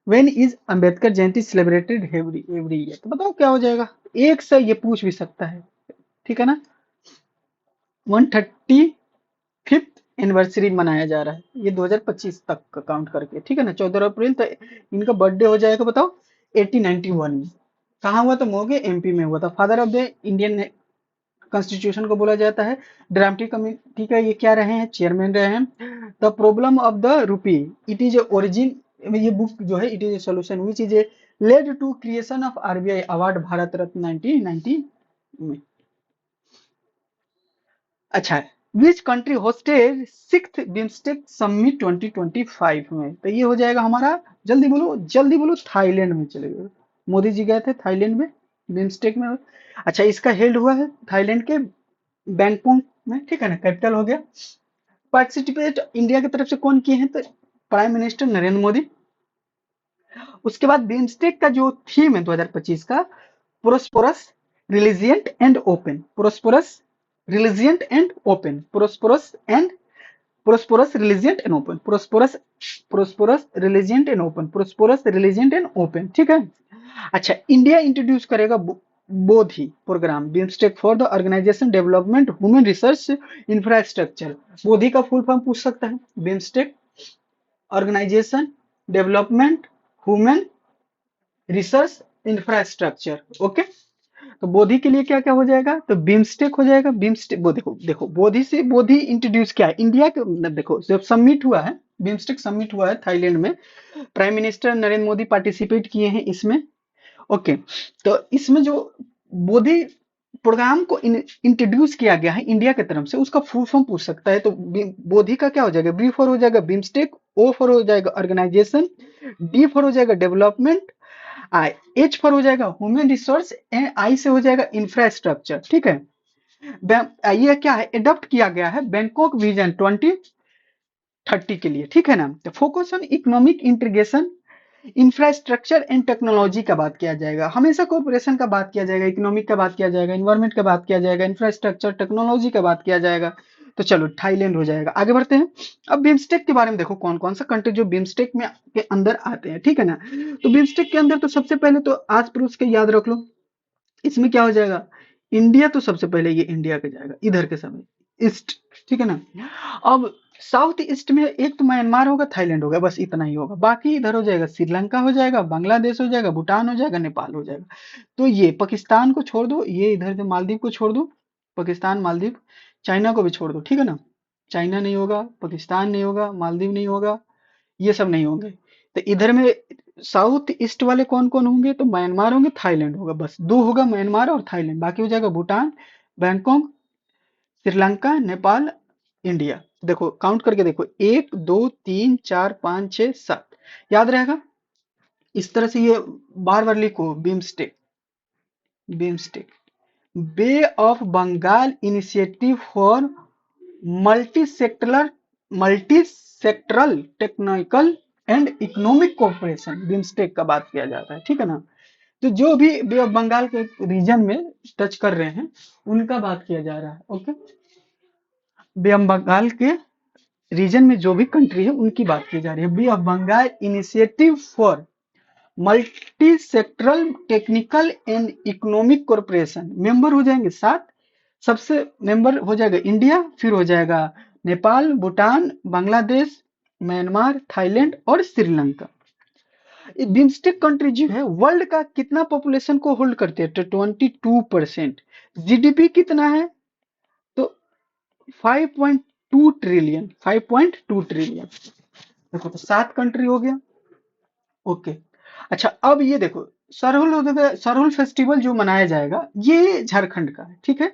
When is Ambedkar Jayanti celebrated every year, तो बताओ क्या हो जाएगा, एक से ये पूछ भी सकता है, ठीक है ना। 135th एनिवर्सरी मनाया जा रहा है, ये 2025 तक का काउंट करके, ठीक है ना। 14 अप्रैल तो इनका बर्थडे हो जाएगा, बताओ 1891 में, कहाँ हुआ, तो मोगे एमपी में हुआ था। Father of the Indian constitution को बोला जाता है। ड्राफ्टिंग कमेटी का ये क्या रहे हैं, चेयरमैन रहे हैं। The problem of the rupee, it is a origin, ये बुक जो है it is a solution which is a led to creation of RBI award Bharat Ratna 1990 में। अच्छा, which country hosted sixth BIMSTEC summit 2025 में, तो ये हो जाएगा हमारा, जल्दी बोलो जल्दी बोलो, थाईलैंड में चले गए। मोदी जी गए थे थाईलैंड में बिम्स्टेक में। अच्छा, इसका हेल्ड हुआ है थाईलैंड के बैंकॉक में, ठीक है ना, कैपिटल हो गया। पार्टिसिपेट इंडिया की तरफ से कौन किए हैं, तो प्राइम मिनिस्टर नरेंद्र मोदी। उसके बाद बिम्स्टेक का जो थीम है 2025 का, prosperous, resilient and open, prosperous, resilient and open, prosperous and prosperous, resilient and open, prosperous, prosperous, resilient and open, prosperous, resilient and open, ठीक है। अच्छा, इंडिया इंट्रोड्यूस करेगा Bodhi programme, BIMSTEC for the organisation development human research infrastructure. Bodhi का full form पूछ सकता है, BIMSTEC organisation development human research infrastructure, okay. तो बोधि के लिए क्या क्या हो जाएगा, तो बिम्स्टेक हो जाएगा। बिम्स्टेक वो देखो देखो, बोधि से बोधि इंट्रोड्यूस किया है इंडिया के, मतलब देखो जब सबमिट हुआ है, बिम्स्टेक सबमिट हुआ है थाईलैंड में, prime minister Narendra Modi participate किए हैं इसमें, ओके। तो इसमें जो बोधि प्रोग्राम को इंट्रोड्यूस किया गया है इंडिया की तरफ से, उसका फुल फॉर्म पूछ सकता है। तो बोधि का क्या हो जाएगा, बी फॉर हो जाएगा बिम्स्टेक, ओ फॉर हो जाएगा ऑर्गेनाइजेशन, डी फॉर हो जाएगा डेवलपमेंट, आई एच फॉर हो जाएगा ह्यूमन रिसोर्स, एंड आई से हो जाएगा इंफ्रास्ट्रक्चर, ठीक है। ये क्या है, एडॉप्ट किया गया है बैंकॉक विजन 2030 के लिए, ठीक है ना। तो focus on economic integration, infrastructure and technology का बात किया जाएगा, हमेशा कोऑपरेशन का बात किया जाएगा, इकोनॉमिक का बात किया जाएगा, इन्वायरमेंट का बात किया जाएगा, इंफ्रास्ट्रक्चर टेक्नोलॉजी का बात किया जाएगा। तो चलो थाईलैंड हो जाएगा। आगे बढ़ते हैं। अब बिम्स्टेक के बारे में देखो, कौन कौन सा कंट्री जो बिम्स्टेक में के अंदर आते हैं, ठीक है ना। तो बिम्स्टेक के अंदर तो सबसे पहले तो आज पड़ोस के याद रख लो, इसमें क्या हो जाएगा, इंडिया तो सबसे पहले ये इंडिया का जाएगा इधर के समय ईस्ट, ठीक है ना। अब साउथ ईस्ट में एक तो म्यांमार होगा, थाईलैंड होगा, बस इतना ही होगा। बाकी इधर हो जाएगा श्रीलंका हो जाएगा, बांग्लादेश हो जाएगा, भूटान हो जाएगा, नेपाल हो जाएगा। तो ये पाकिस्तान को छोड़ दो, ये इधर से मालदीव को छोड़ दो, पाकिस्तान मालदीव, चाइना को भी छोड़ दो, ठीक है ना। चाइना नहीं होगा, पाकिस्तान नहीं होगा, मालदीव नहीं होगा, ये सब नहीं होंगे। तो इधर में साउथ ईस्ट वाले कौन कौन होंगे, तो म्यांमार होंगे, थाईलैंड होगा, बस दो होगा, म्यांमार और थाईलैंड। बाकी हो जाएगा भूटान, बैंकॉक, श्रीलंका, नेपाल, इंडिया। देखो काउंट करके देखो, 1 2 3 4 5 6 7, याद रहेगा। इस तरह से ये बार बार लिखो, BIMSTEC, BIMSTEC, Bay of Bengal initiative for multi Sectoral, Multi sectoral technical and Economic Cooperation, BIMSTEC का बात किया जाता है, ठीक है ना। तो जो भी बे ऑफ बंगाल के रीजन में टच कर रहे हैं उनका बात किया जा रहा है, ओके। बे ऑफ बंगाल के रीजन में जो भी कंट्री है उनकी बात की जा रही है। Bay of Bengal initiative for multi sectoral technical and economic corporation, member हो जाएंगे 7। सबसे मेंबर हो जाएगा इंडिया, फिर हो जाएगा नेपाल, भूटान, बांग्लादेश, म्यांमार, थाईलैंड और श्रीलंका। बिम्स्टेक कंट्री जो है वर्ल्ड का कितना पॉपुलेशन को होल्ड करते हैं, तो 22%। जीडीपी कितना है, तो 5.2 ट्रिलियन, 5.2 ट्रिलियन। देखो तो 7 कंट्री हो गया, ओके। अच्छा, अब ये देखो, सरहुल फेस्टिवल जो मनाया जाएगा ये झारखंड का है, ठीक है।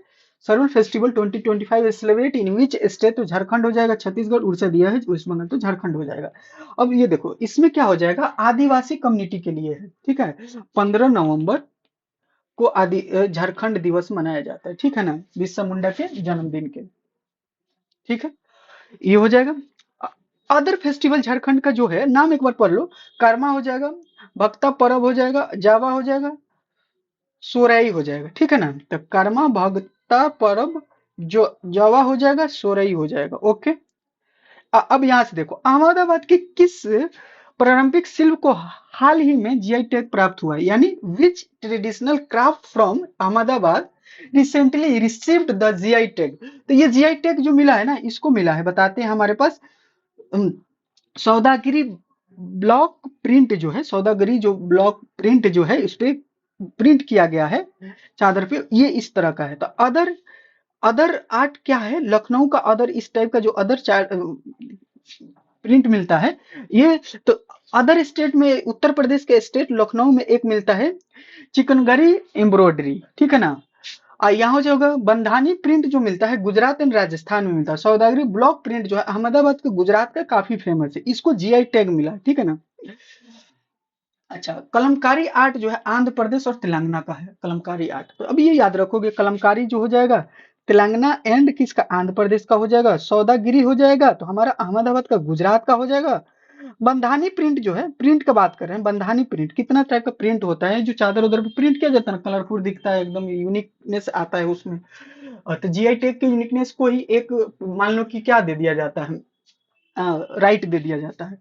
Sarhul festival 2025 celebrate in which state, तो झारखंड हो जाएगा, छत्तीसगढ़ उड़ीसा दिया है, वेस्ट बंगाल तो झारखंड हो जाएगा। अब ये देखो इसमें क्या हो जाएगा, आदिवासी कम्युनिटी के लिए है, ठीक है। 15 नवंबर को आदि झारखंड दिवस मनाया जाता है, ठीक है ना, बिरसा मुंडा के जन्मदिन के, ठीक है। ये हो जाएगा। अदर फेस्टिवल झारखंड का जो है नाम एक बार पढ़ लो, कर्मा हो जाएगा, भक्ता पर्व हो जाएगा, जावा हो जाएगा, सोराई हो जाएगा, ठीक है ना। तो कर्मा, भक्ता पर्व, जो जावा हो जाएगा, सोराई हो जाएगा, ओके। अब यहां से देखो, अहमदाबाद के किस पारंपरिक शिल्प को हाल ही में जीआई टैग प्राप्त हुआ है, यानी which traditional craft from Ahmedabad recently received the GI tag. तो ये जीआई टैग जो मिला है ना, इसको मिला है, बताते हैं हमारे पास सौदागिरी ब्लॉक प्रिंट जो है, सौदागिरी जो ब्लॉक प्रिंट जो है, इस पे प्रिंट किया गया है चादर पे, ये इस तरह का है। तो अदर अदर आर्ट क्या है, लखनऊ का अदर, इस टाइप का जो अदर प्रिंट मिलता है ये, तो अदर स्टेट में, उत्तर प्रदेश के स्टेट लखनऊ में एक मिलता है चिकनगरी एम्ब्रॉयडरी, ठीक है ना। यहाँ जो होगा बंधानी प्रिंट जो मिलता है गुजरात एंड राजस्थान में मिलता है। सौदागरी ब्लॉक प्रिंट जो है अहमदाबाद के, गुजरात का काफी फेमस है, इसको जीआई टैग मिला, ठीक है ना। अच्छा, कलमकारी आर्ट जो है आंध्र प्रदेश और तेलंगाना का है, कलमकारी आर्ट। तो अभी ये याद रखोगे, कलमकारी जो हो जाएगा तेलंगाना एंड किसका, आंध्र प्रदेश का हो जाएगा। सौदागिरी हो जाएगा तो हमारा अहमदाबाद का, गुजरात का हो जाएगा। बंधानी प्रिंट जो है, प्रिंट का बात कर रहे हैं, बंधानी प्रिंट कितना टाइप का प्रिंट होता है, जो चादर उधर पे प्रिंट किया जाता है ना, कलरफुल दिखता है, एकदम यूनिकनेस आता है उसमें। तो जीआई टैग के यूनिकनेस को ही एक, मान लो कि क्या दे दिया जाता है, राइट दे दिया जाता है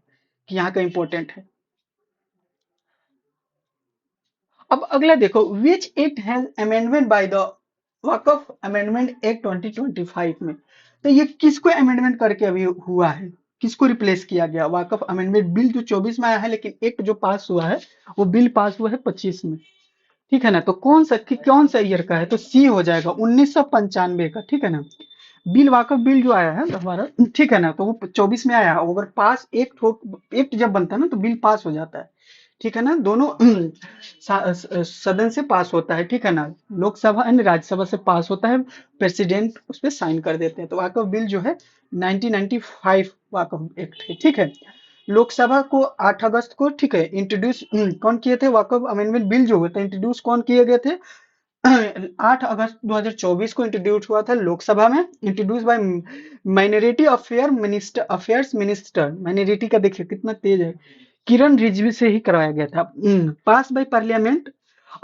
कि यहाँ का इंपॉर्टेंट है। अब अगला देखो, which act has amendment by the Waqf amendment act 2025 में। तो ये किसको अमेंडमेंट करके अभी हुआ है, किसको रिप्लेस किया गया, वक्फ अमेंडमेंट बिल जो 24 में आया है, लेकिन एक्ट जो पास हुआ है वो बिल पास हुआ है 25 में, ठीक है ना। तो कौन सा ईयर का है, तो सी हो जाएगा 1995 का, ठीक है ना। बिल, वाकफ बिल जो आया है हमारा, ठीक है ना, तो वो 24 में आया है। अगर पास एक्ट जब बनता है ना तो बिल पास हो जाता है, ठीक है ना। दोनों सदन से पास होता है, ठीक है ना, लोकसभा एंड राज्यसभा से पास होता है, प्रेसिडेंट उस पर साइन कर देते हैं। तो वाकफ बिल जो है 1995 वाकफ एक्ट है, ठीक है। लोकसभा को 8 अगस्त को, ठीक है, इंट्रोड्यूस कौन किए थे, वाकफ अमेंडमेंट बिल जो होता है इंट्रोड्यूस कौन किए गए थे, 8 अगस्त 2024 को इंट्रोड्यूस हुआ था लोकसभा में, introduce by minority affairs minister, minority का देखिए कितना तेज है, किरण रिजवी से ही करवाया गया था। पास बाय पार्लियामेंट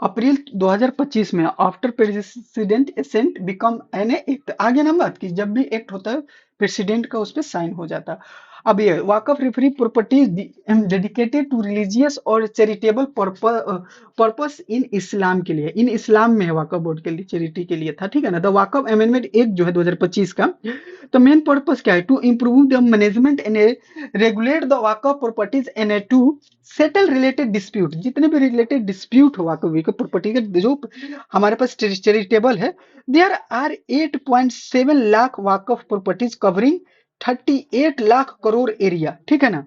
अप्रैल 2025 में, after president assent become an act. आगे ना बात की, जब भी एक्ट होता है प्रेसिडेंट का उस पर साइन हो जाता है। अब ये वाकफ रिफरी प्रॉपर्टी डेडिकेटेड टू रिलीजियस और चैरिटेबल पर्पस इन इस्लाम के लिए, इन इस्लाम में है, वाकफ बोर्ड के लिए चैरिटी के लिए था, ठीक है ना। द वाकफ अमेंडमेंट एक्ट जो है 2025 का, तो मेन पर्पस क्या है, to improve the management and regulate the waqf properties and to settle related dispute, जितने भी रिलेटेड डिस्प्यूट हो वाकफ प्रॉपर्टी के जो हमारे पास चैरिटेबल है, there are 8.7 lakh waqf properties covering 38 lakh crore area, ठीक है ना।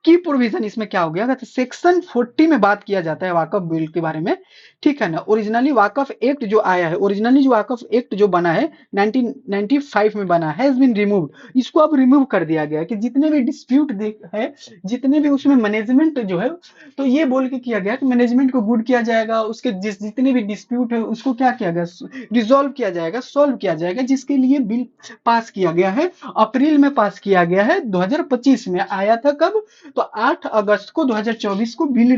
की प्रोविजन इसमें क्या हो गया, तो सेक्शन 40 में बात किया जाता है वाकफ बिल के बारे में, ठीक है ना। ओरिजिनली वाकफ एक्ट जो आया है, ओरिजिनली जो वाकफ एक्ट जो बना है 1995 में बना है, बीन रिमूव्ड, इसको अब रिमूव कर दिया गया कि जितने भी डिस्प्यूट है, जितने भी उसमें मैनेजमेंट जो है, तो ये बोल के किया गया कि मैनेजमेंट को गुड किया जाएगा, उसके जितने भी डिस्प्यूट है उसको क्या किया गया, रिजोल्व किया जाएगा, सोल्व किया जाएगा, जिसके लिए बिल पास किया गया है। अप्रैल में पास किया गया है, 2025 में आया था कब, तो 8 अगस्त को 2024 को बिल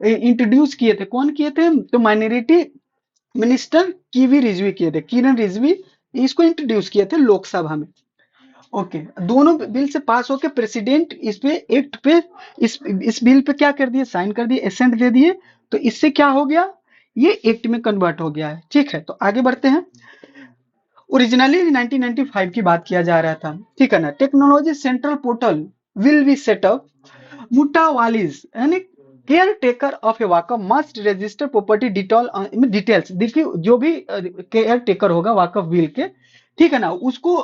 इंट्रोड्यूस किए थे, कौन किए थे, तो माइनॉरिटी मिनिस्टर कीवी रिजवी किए थे, किरण रिजवी, इसको इंट्रोड्यूस किए थे लोकसभा में। ओके, दोनों बिल से पास होके प्रेसिडेंट इस पे एक्ट पे, इस बिल पे क्या कर दिए, साइन कर दिए, एसेंट दे दिए, तो इससे क्या हो गया, ये एक्ट में कन्वर्ट हो गया है, ठीक है। तो आगे बढ़ते हैं। ओरिजिनली 1995 की बात किया जा रहा था, ठीक है ना। Technology central portal will be set up, mutawallis यानी caretaker of a waqf must register property details, देखिए जो भी केयर टेकर होगा वाकफ बिल के, ठीक है ना, उसको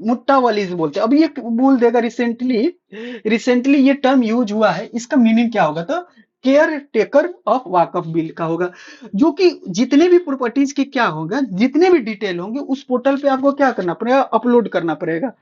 मुट्टावालिस बोलते हैं। अब ये बोल देगा, रिसेंटली ये टर्म यूज हुआ है, इसका मीनिंग क्या होगा, तो care taker of Waqf bill का होगा, जो कि जितने भी प्रॉपर्टीज के क्या होगा, जितने भी डिटेल होंगे उस पोर्टल पे आपको क्या करना पड़ेगा, अपलोड करना पड़ेगा,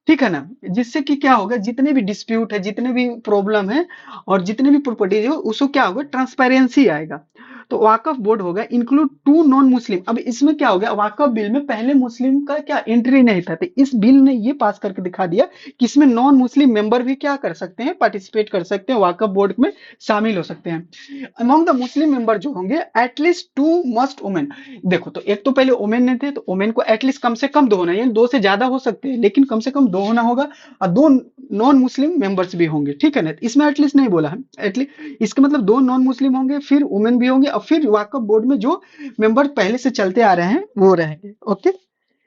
ठीक है ना। जिससे कि क्या होगा, जितने भी डिस्प्यूट है, जितने भी प्रॉब्लम है और जितने भी प्रॉपर्टीज है, उसको क्या होगा, ट्रांसपेरेंसी आएगा। तो वाकफ बोर्ड होगा इंक्लूड टू नॉन मुस्लिम। अब इसमें क्या हो गया, वाकफ बिल में पहले मुस्लिम का क्या एंट्री नहीं था, तो इस बिल ने ये पास करके दिखा दिया कि इसमें नॉन मुस्लिम मेंबर भी क्या कर सकते हैं, पार्टिसिपेट कर सकते हैं, वाकफ बोर्ड में शामिल हो सकते हैं। अमंग द मुस्लिम मेंबर जो होंगे, एटलीस्ट 2 मस्ट वुमेन। देखो, तो एक तो पहले ओमेन नहीं थे, तो ओमेन को एटलीस्ट कम से कम 2 होना है, यानी 2 से ज्यादा हो सकते हैं, लेकिन कम से कम 2 होना होगा, और 2 नॉन मुस्लिम मेंबर्स भी होंगे, ठीक है ना। इसमें एटलीस्ट नहीं बोला है, एटलीस्ट इसका मतलब 2 नॉन मुस्लिम होंगे, फिर वुमेन भी होंगे, और फिर वाकफ बोर्ड में जो मेंबर पहले से चलते आ रहे हैं वो रहेंगे। ओके,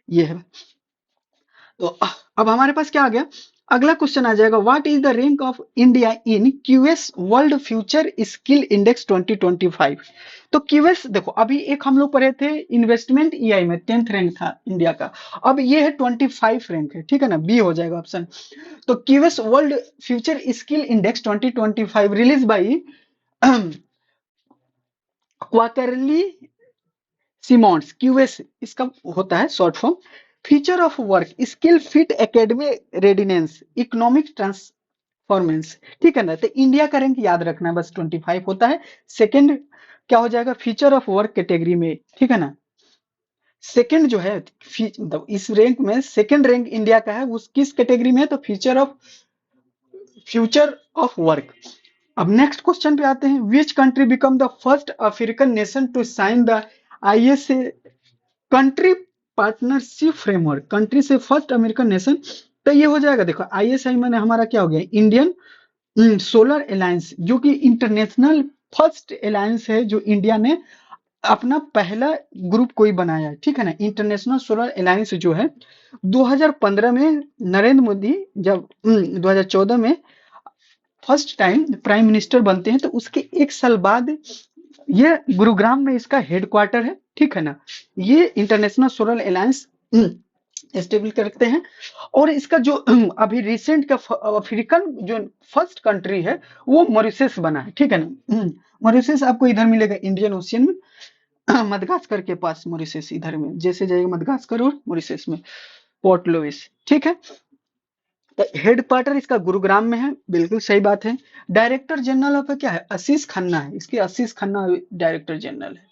ये है। तो अब हमारे पास क्या आ गया, अगला क्वेश्चन आ जाएगा, what is the rank of India in QS world future skill index 2025। तो क्यूएस देखो, अभी एक हम लोग पढ़े थे इन्वेस्टमेंट ईआई में 10th रैंक था इंडिया का, अब ये है 25 रैंक है, ठीक है ना, बी हो जाएगा ऑप्शन। तो QS world future skill index 2025 release by Quacquarelli Symonds, QS इसका होता है short form. Future of work skill fit academy readiness economic transformations, ठीक है ना। तो इंडिया का रैंक याद रखना है, बस 25 होता है। सेकंड क्या हो जाएगा, फीचर ऑफ वर्क कैटेगरी में, ठीक है ना। सेकंड जो है मतलब इस रैंक में सेकंड रैंक इंडिया का है, उस किस कैटेगरी में है, तो फ्यूचर ऑफ वर्क। अब नेक्स्ट क्वेश्चन पे आते हैं, which country become the first African nation to sign the ISA country partnership framework, country से फर्स्ट अमेरिकन नेशन। तो ये हो जाएगा, देखो आईएसआई मैंने हमारा क्या हो गया, इंडियन सोलर अलायंस, जो कि इंटरनेशनल फर्स्ट अलायंस है जो इंडिया ने अपना पहला ग्रुप कोई बनाया है, ठीक है ना। इंटरनेशनल सोलर अलायंस जो है 2015 में नरेंद्र मोदी जब 2014 में फर्स्ट टाइम प्राइम मिनिस्टर बनते हैं, तो उसके एक साल बाद ये गुरुग्राम में इसका हेडक्वार्टर है, ठीक है ना। ये इंटरनेशनल सोलर अलायंस एस्टेब्लिश करते हैं। और इसका जो अभी रिसेंट का अफ्रीकन जो फर्स्ट कंट्री है वो मॉरिशस बना है, ठीक है ना। मॉरिशस आपको इधर मिलेगा इंडियन ओशियन में, मदगास्कर के पास मॉरिशस इधर में, जैसे जाएगा मदगास्कर और मॉरिशस में पोर्ट लुइस, ठीक है। तो हेडक्वार्टर इसका गुरुग्राम में है, बिल्कुल सही बात है। डायरेक्टर जनरल ऑफ क्या है, आशीष खन्ना है, इसके आशीष खन्ना डायरेक्टर जनरल है,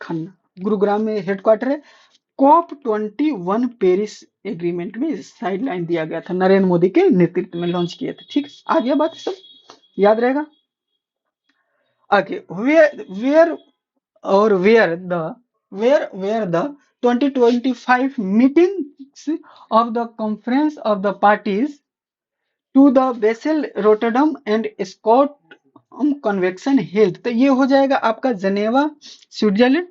खन्ना। गुरुग्राम में हेडक्वार्टर है। कॉप 21 पेरिस एग्रीमेंट में साइड लाइन दिया गया था, नरेंद्र मोदी के नेतृत्व में लॉन्च किए थे, ठीक। आ गया बात, सब याद रहेगा। आगे वेयर और where the 2025 meetings of the conference of the parties to the Basel Rotterdam and Scott convection health. तो ये हो जाएगा आपका जेनेवा स्विट्जरलैंड,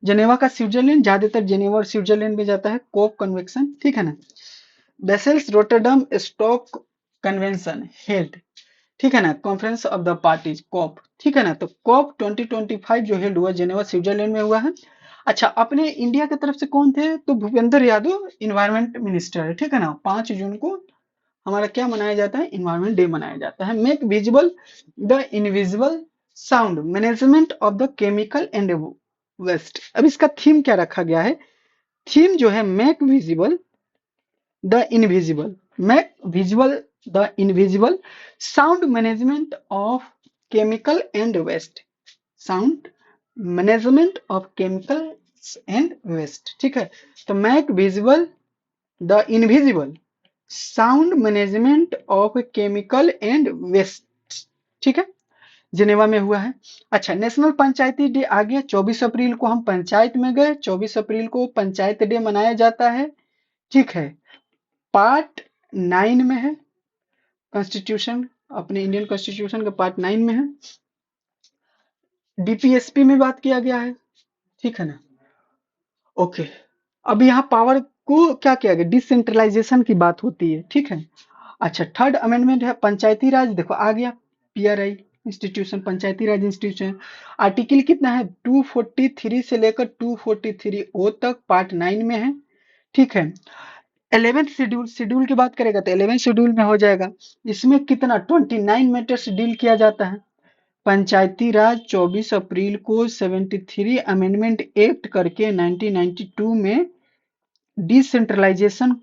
जेनेवा का स्विट्जरलैंड, ज्यादातर जेनेवा और स्विट्जरलैंड में जाता है कोप कन्वेक्शन, ठीक है ना। Basel's Rotterdam stock convention held, ठीक है ना, conference of the parties COP, ठीक है ना। तो कॉप 2025 जो हेल्ड हुआ जेनेवा स्विट्जरलैंड में हुआ है। अच्छा, अपने इंडिया की तरफ से कौन थे, तो भूपेंद्र यादव इन्वायरमेंट मिनिस्टर है, ठीक है ना। 5 जून को हमारा क्या मनाया जाता है, इन्वायरमेंट डे मनाया जाता है। Make visible the invisible, sound management of the chemical and waste. अब इसका थीम क्या रखा गया है, थीम जो है make visible the invisible, make visible the invisible, sound management of chemical and waste, sound management of chemical and waste, ठीक है। तो make visible the invisible, sound management of chemical and waste, ठीक है, Geneva में हुआ है। अच्छा, national पंचायती day आ गया, 24 अप्रैल को हम पंचायत में गए, 24 अप्रैल को पंचायत डे मनाया जाता है, ठीक है। पार्ट 9 में है कॉन्स्टिट्यूशन, अपने इंडियन कॉन्स्टिट्यूशन का पार्ट 9 में है। डीपीएसपी में बात किया गया है, ठीक है ना। ओके, अब यहाँ पावर को क्या किया गया, डिसेंट्रलाइजेशन की बात होती है, ठीक है। अच्छा, थर्ड अमेंडमेंट है पंचायती राज, देखो आ गया, पीआरआई इंस्टीट्यूशन, पंचायती राज इंस्टीट्यूशन। आर्टिकल कितना है, 243 से लेकर 243 ओ तक पार्ट 9 में है, ठीक है। 11th शेड्यूल, शेड्यूल की बात करेगा तो 11th शेड्यूल में हो जाएगा, इसमें कितना 29 मैटर्स डील किया जाता है। पंचायती राज 24 अप्रैल को 73 अमेंडमेंट एक्ट करके 1992 में डिसेंट्रलाइजेशन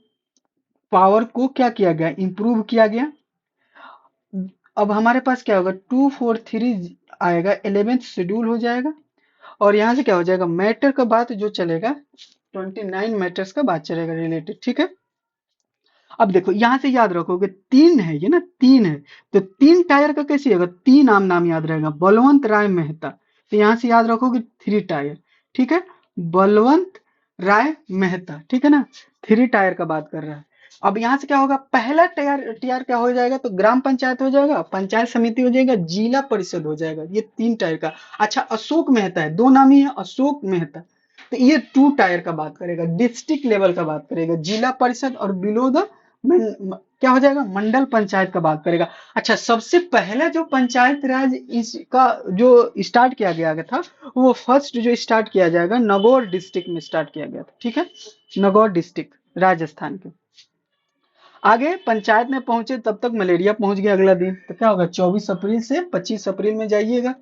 पावर को क्या किया गया, इंप्रूव किया गया। अब हमारे पास क्या होगा, 243 आएगा, 11th शेड्यूल हो जाएगा। और यहाँ से क्या हो जाएगा, मैटर का बात जो चलेगा 29 मैटर्स का बात चलेगा रिलेटेड, ठीक है। अब देखो यहाँ से याद रखोगे, तीन है ये ना, तीन है, तो 3 टायर का कैसे होगा, 3 नाम याद रहेगा, बलवंत राय मेहता, तो यहाँ से याद रखोगे 3 टायर, ठीक है, बलवंत राय मेहता, ठीक है ना, 3 टायर का बात कर रहा है। अब यहाँ से क्या होगा, पहला टायर टीआर क्या हो जाएगा, तो ग्राम पंचायत हो जाएगा, पंचायत समिति हो जाएगा, जिला परिषद हो जाएगा, ये 3 टायर का। अच्छा, अशोक मेहता है, 2 नाम ही है, अशोक मेहता, तो ये 2 टायर का बात करेगा, डिस्ट्रिक्ट लेवल का बात करेगा, जिला परिषद और बिलो द क्या हो जाएगा, मंडल पंचायत का बात करेगा। अच्छा, सबसे पहला जो पंचायत राज इसका जो स्टार्ट किया गया था, वो फर्स्ट जो स्टार्ट किया जाएगा नागौर डिस्ट्रिक्ट में स्टार्ट किया गया था, ठीक है, नागौर डिस्ट्रिक्ट राजस्थान के। आगे पंचायत में पहुंचे तब तक मलेरिया पहुंच गया अगला दिन, तो क्या होगा 24 अप्रैल से 25 अप्रैल में जाइएगा।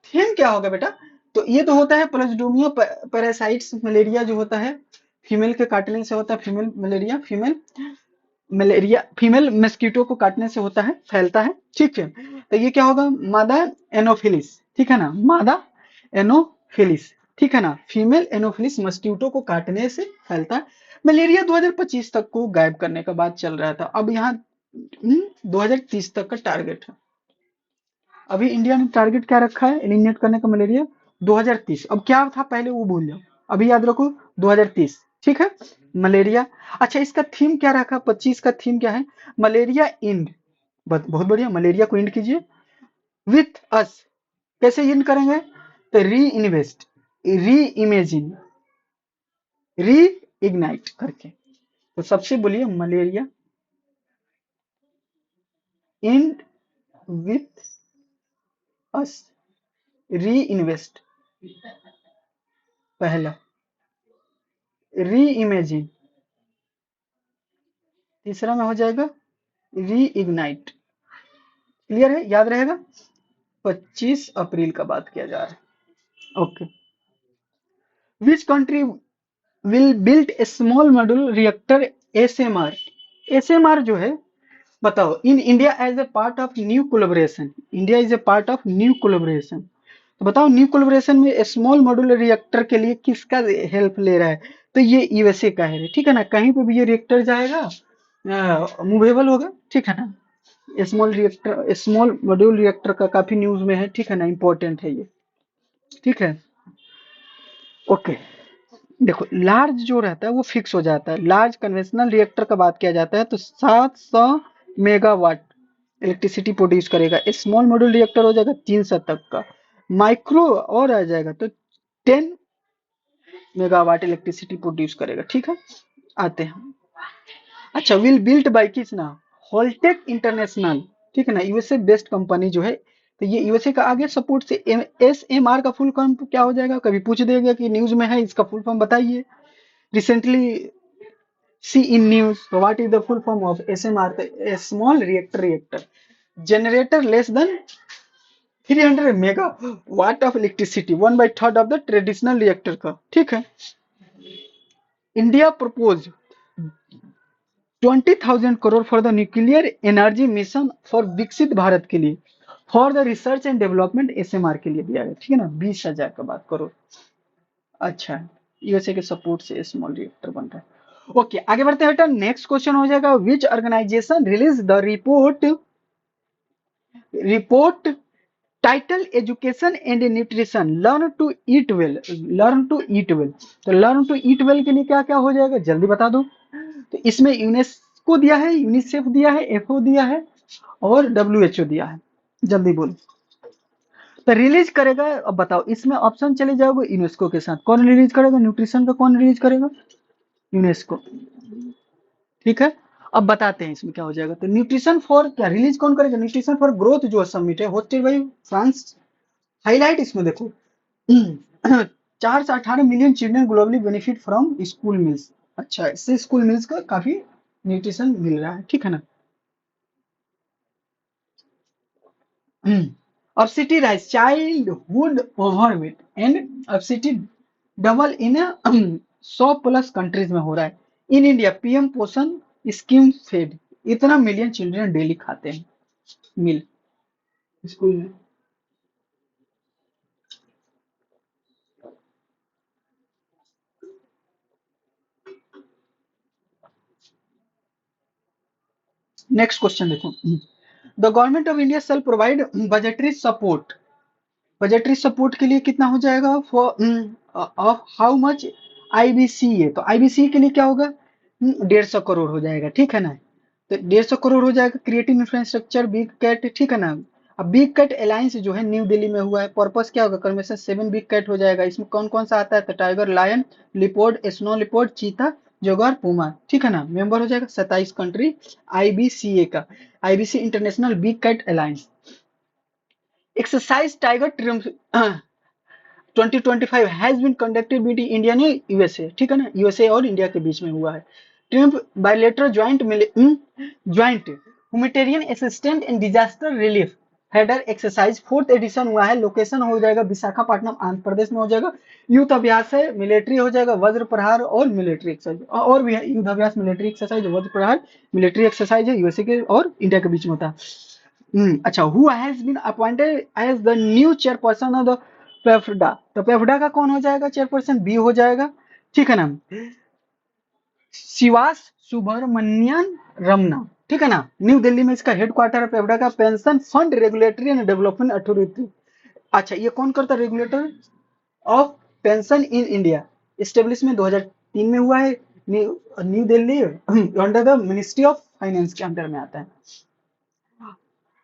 थीम क्या होगा बेटा, तो ये तो होता है प्लाज्मोडियम पैरासाइट्स, मलेरिया जो होता है फीमेल के काटने से होता है, फीमेल मलेरिया, फीमेल मस्कीटो को काटने से होता है, फैलता है, ठीक है। तो ये क्या होगा, मादा एनोफिलिस, ठीक है ना, मादा एनोफिलिस, ठीक है ना, फीमेल एनोफिलिस मस्कीटो को काटने से फैलता है। मलेरिया 2025 तक को गायब करने का बात चल रहा था, अब यहाँ 2030 तक का टारगेट है। अभी इंडिया ने टारगेट क्या रखा है एलिमिनेट करने का मलेरिया, 2030। अब क्या था पहले वो भूल जाओ, अभी याद रखो 2030, ठीक है, मलेरिया। अच्छा, इसका थीम क्या रखा, 25 का थीम क्या है, मलेरिया इंड, बहुत बढ़िया, मलेरिया को इंड कीजिए विथ अस। कैसे इंड करेंगे, तो री इन्वेस्ट, री इमेजिन, री इग्नाइट करके। तो सबसे बोलिए मलेरिया इंड विथ अस, री इन्वेस्ट पहला, री इमेजिन तीसरा में हो जाएगा, री इग्नाइट। क्लियर है, याद रहेगा, 25 अप्रैल का बात किया जा रहा है। Okay, which country will build a small module reactor, SMR. SMR जो है बताओ, in India as a part of new collaboration, India is a part of new collaboration. तो बताओ न्यू कोलैबोरेशन में स्मॉल मॉड्यूलर रिएक्टर के लिए किसका help ले रहा है, तो ये यूएसए का है, ठीक है ना, कहीं पे भी ये रिएक्टर जाएगा मूवेबल होगा, ठीक है ना। Small reactor, small module reactor का काफी न्यूज में है, ठीक है ना, इंपॉर्टेंट है ये, ठीक है। ओके, देखो लार्ज जो रहता है वो फिक्स हो जाता है, लार्ज कन्वेंशनल रिएक्टर का बात किया जाता है तो 700 मेगावाट इलेक्ट्रिसिटी प्रोड्यूस करेगा। स्मॉल मॉड्यूल रिएक्टर हो जाएगा 300 तक का, माइक्रो और आ जाएगा तो 10 मेगावाट इलेक्ट्रिसिटी प्रोड्यूस करेगा, ठीक है। आते हैं, अच्छा, विल बिल्ट बाय किस ना, होलटेक इंटरनेशनल, ठीक है ना, यूएसए बेस्ड कंपनी जो है, तो ये यूएसए का आगे सपोर्ट से एसएमआर का फुल फॉर्म क्या हो जाएगा, कभी पूछ देगा कि न्यूज में है इसका फुल फॉर्म बताइए, recently see in news, what is the full form of SMR, small reactor generator less than 300 mega watt of electricity, 1/3 of the traditional reactor का, ठीक है। India propose 20,000 crore for the nuclear energy mission for विकसित भारत के लिए, for the research and development SMR के लिए दिया गया, ठीक है ना, 20,000 का बात करो। अच्छा, यूएसए के सपोर्ट से स्मॉल रिएक्टर बन रहा है। ओके, आगे बढ़ते हैं बेटा, नेक्स्ट क्वेश्चन हो जाएगा, which organisation release the report title education and nutrition, learn to eat well, learn to eat well. तो लर्न टू ईट वेल के लिए क्या क्या हो जाएगा जल्दी बता दो, तो इसमें यूनेस्को दिया है, यूनिसेफ दिया है, एफओ दिया है और डब्ल्यूएचओ दिया है, जल्दी बोलो। तो रिलीज करेगा, अब बताओ इसमें ऑप्शन चले जाओगे, यूनेस्को के साथ कौन रिलीज करेगा, न्यूट्रिशन का कौन रिलीज करेगा, यूनेस्को, ठीक है। अब बताते हैं इसमें क्या हो जाएगा, तो न्यूट्रिशन फॉर क्या रिलीज कौन करेगा, न्यूट्रिशन फॉर ग्रोथ जो समिट है होस्टेड बाई फ्रांस। हाईलाइट इसमें देखो 4 से 18 million children globally benefit from school meals. अच्छा, इससे स्कूल मील्स का काफी न्यूट्रिशन मिल रहा है, ठीक है ना। obesity rise, childhood overweight and obesity double in 100+ countries में हो रहा है। In India PM Poshan scheme fed इतना मिलियन चिल्ड्रन डेली खाते हैं मिल स्कूल में। नेक्स्ट क्वेश्चन देखो, the government of India shall provide budgetary support, budgetary support के लिए कितना हो जाएगा, for of how much IBCA, तो आईबीसीए के लिए क्या होगा, 150 करोड़ हो जाएगा, ठीक है ना। तो 150 करोड़ हो जाएगा, क्रिएटिव इंफ्रास्ट्रक्चर बिग कैट, ठीक है ना। अब बिग कैट अलायंस जो है न्यू दिल्ली में हुआ है, पर्पस क्या होगा, कन्वेंशन 7 बिग कैट हो जाएगा, इसमें कौन कौन सा आता है, तो tiger, lion, leopard, snow leopard, cheetah, jaguar puma, ठीक है ना। मेंबर हो जाएगा 27 कंट्री आईबीसीए का, IBC international big cat alliance. Exercise tiger triumph 2025 has been conducted between India ने यूएसए, ठीक है ना, यूएसए और इंडिया के बीच में हुआ है। Triumph bilateral joint humanitarian assistant and disaster relief header exercise, fourth edition हुआ है। लोकेशन हो जाएगा विशाखापट्टनम, आंध्र प्रदेश में हो जाएगा। युद्ध अभ्यास है, मिलिट्री हो जाएगा, वज्र प्रहार और मिलिट्री एक्सरसाइज, और भी है युद्ध अभ्यास, मिलिट्री एक्सरसाइज, वज्र प्रहार, मिलिट्री एक्सरसाइज है, यूएसए के और इंडिया के बीच में होता है। अच्छा, who has been appointed as the new chairperson of the PFRDA, तो पेफडा का कौन हो जाएगा चेयरपर्सन, बी हो जाएगा, ठीक है ना, शिवास सुब्रमण्यन रमना, ठीक है ना। न्यू दिल्ली में इसका हेडक्वार्टर है पेफडा का। Pension fund regulatory and development authority, अच्छा ये कौन करता है, regulator of pension in India, establishment 2003 में हुआ है। New Delhi under the ministry of finance के अंदर में आता है।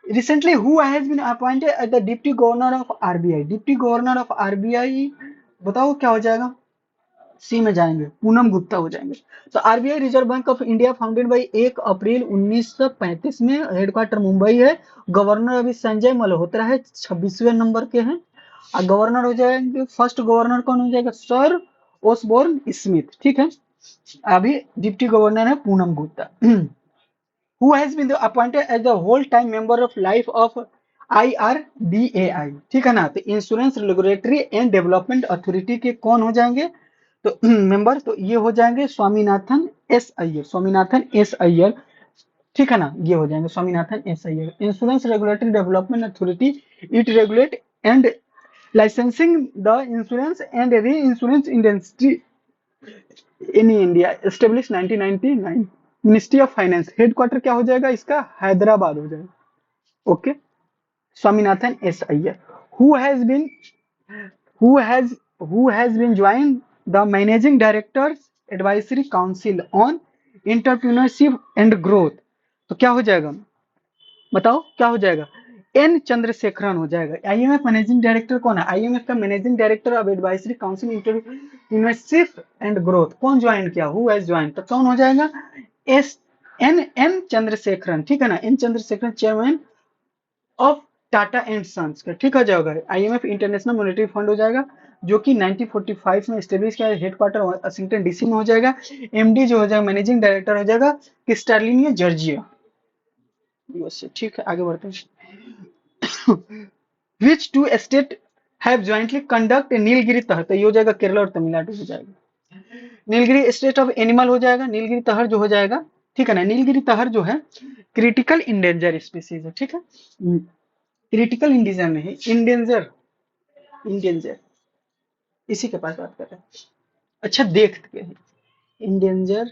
Recently, who has been appointed as the Deputy Governor of RBI? Deputy Governor of RBI बताओ क्या हो जाएगा, सी में जाएंगे, पूनम गुप्ता हो जाएंगे। तो RBI reserve bank of India founded by 1 अप्रैल 1935 में, हेडक्वार्टर मुंबई है। गवर्नर अभी संजय मल्होत्रा है, 26वें नंबर के हैं। और गवर्नर हो जाएंगे, फर्स्ट गवर्नर कौन हो जाएगा, सर ओसबोर्न स्मिथ, ठीक है। अभी डिप्टी गवर्नर है Poonam Gupta. who has been appointed as the whole time member of life of IRDAI, ठीक है ना। तो insurance regulatory and development authority के कौन हो जाएंगे, तो मेंबर, तो ये हो जाएंगे स्वामीनाथन एस अय्यर, स्वामीनाथन एस अय्यर, ठीक है ना, ये हो जाएंगे Swaminathan S Iyer. Insurance regulatory development authority, it regulate and licensing the insurance and reinsurance industry in India, establish 1999। Ministry of finance, headquarter क्या हो जाएगा इसका, हैदराबाद हो जाएगा, okay. Swaminathan S Iyer. Who has been who has been join the managing directors advisory council on entrepreneurship and growth, तो क्या हो जाएगा बताओ, क्या हो जाएगा, एन चंद्रशेखरन हो जाएगा। आईएमएफ मैनेजिंग डायरेक्टर कौन है, आईएमएफ का managing director of advisory council entrepreneurship and growth, कौन ज्वाइन किया, हु हैज ज्वाइन, तो कौन हो जाएगा, एस एन चंद्रशेखरन, ठीक है ना, N Chandrasekaran chairman of Tata and sons का, ठीक हो जाएगा। आईएमएफ इंटरनेशनल मॉनेटरी फंड हो जाएगा, जो कि 1945 में एस्टेब्लिश किया है, हेडक्वार्टर वाशिंगटन डीसी में हो जाएगा। एमडी जो हो जाएगा, मैनेजिंग डायरेक्टर हो जाएगा क्रिस्टालिनो जॉर्जिया, यूएसए, ठीक है। आगे बढ़ते हैं। Which two state have jointly conduct Nilgiri tahr, तो ये हो जाएगा केरला और तमिलनाडु हो जाएगा। नीलगिरी स्टेट ऑफ एनिमल हो जाएगा, नीलगिरी तहर जो हो जाएगा, ठीक है ना। नीलगिरी तहर जो है क्रिटिकल इंडेंजर स्पीसीज है, ठीक है, क्रिटिकल इंडिजन नहीं, इंडेंजर, इंडेंजर, इसी के पास बात कर रहे हैं। अच्छा देखते हैं, इंडेंजर,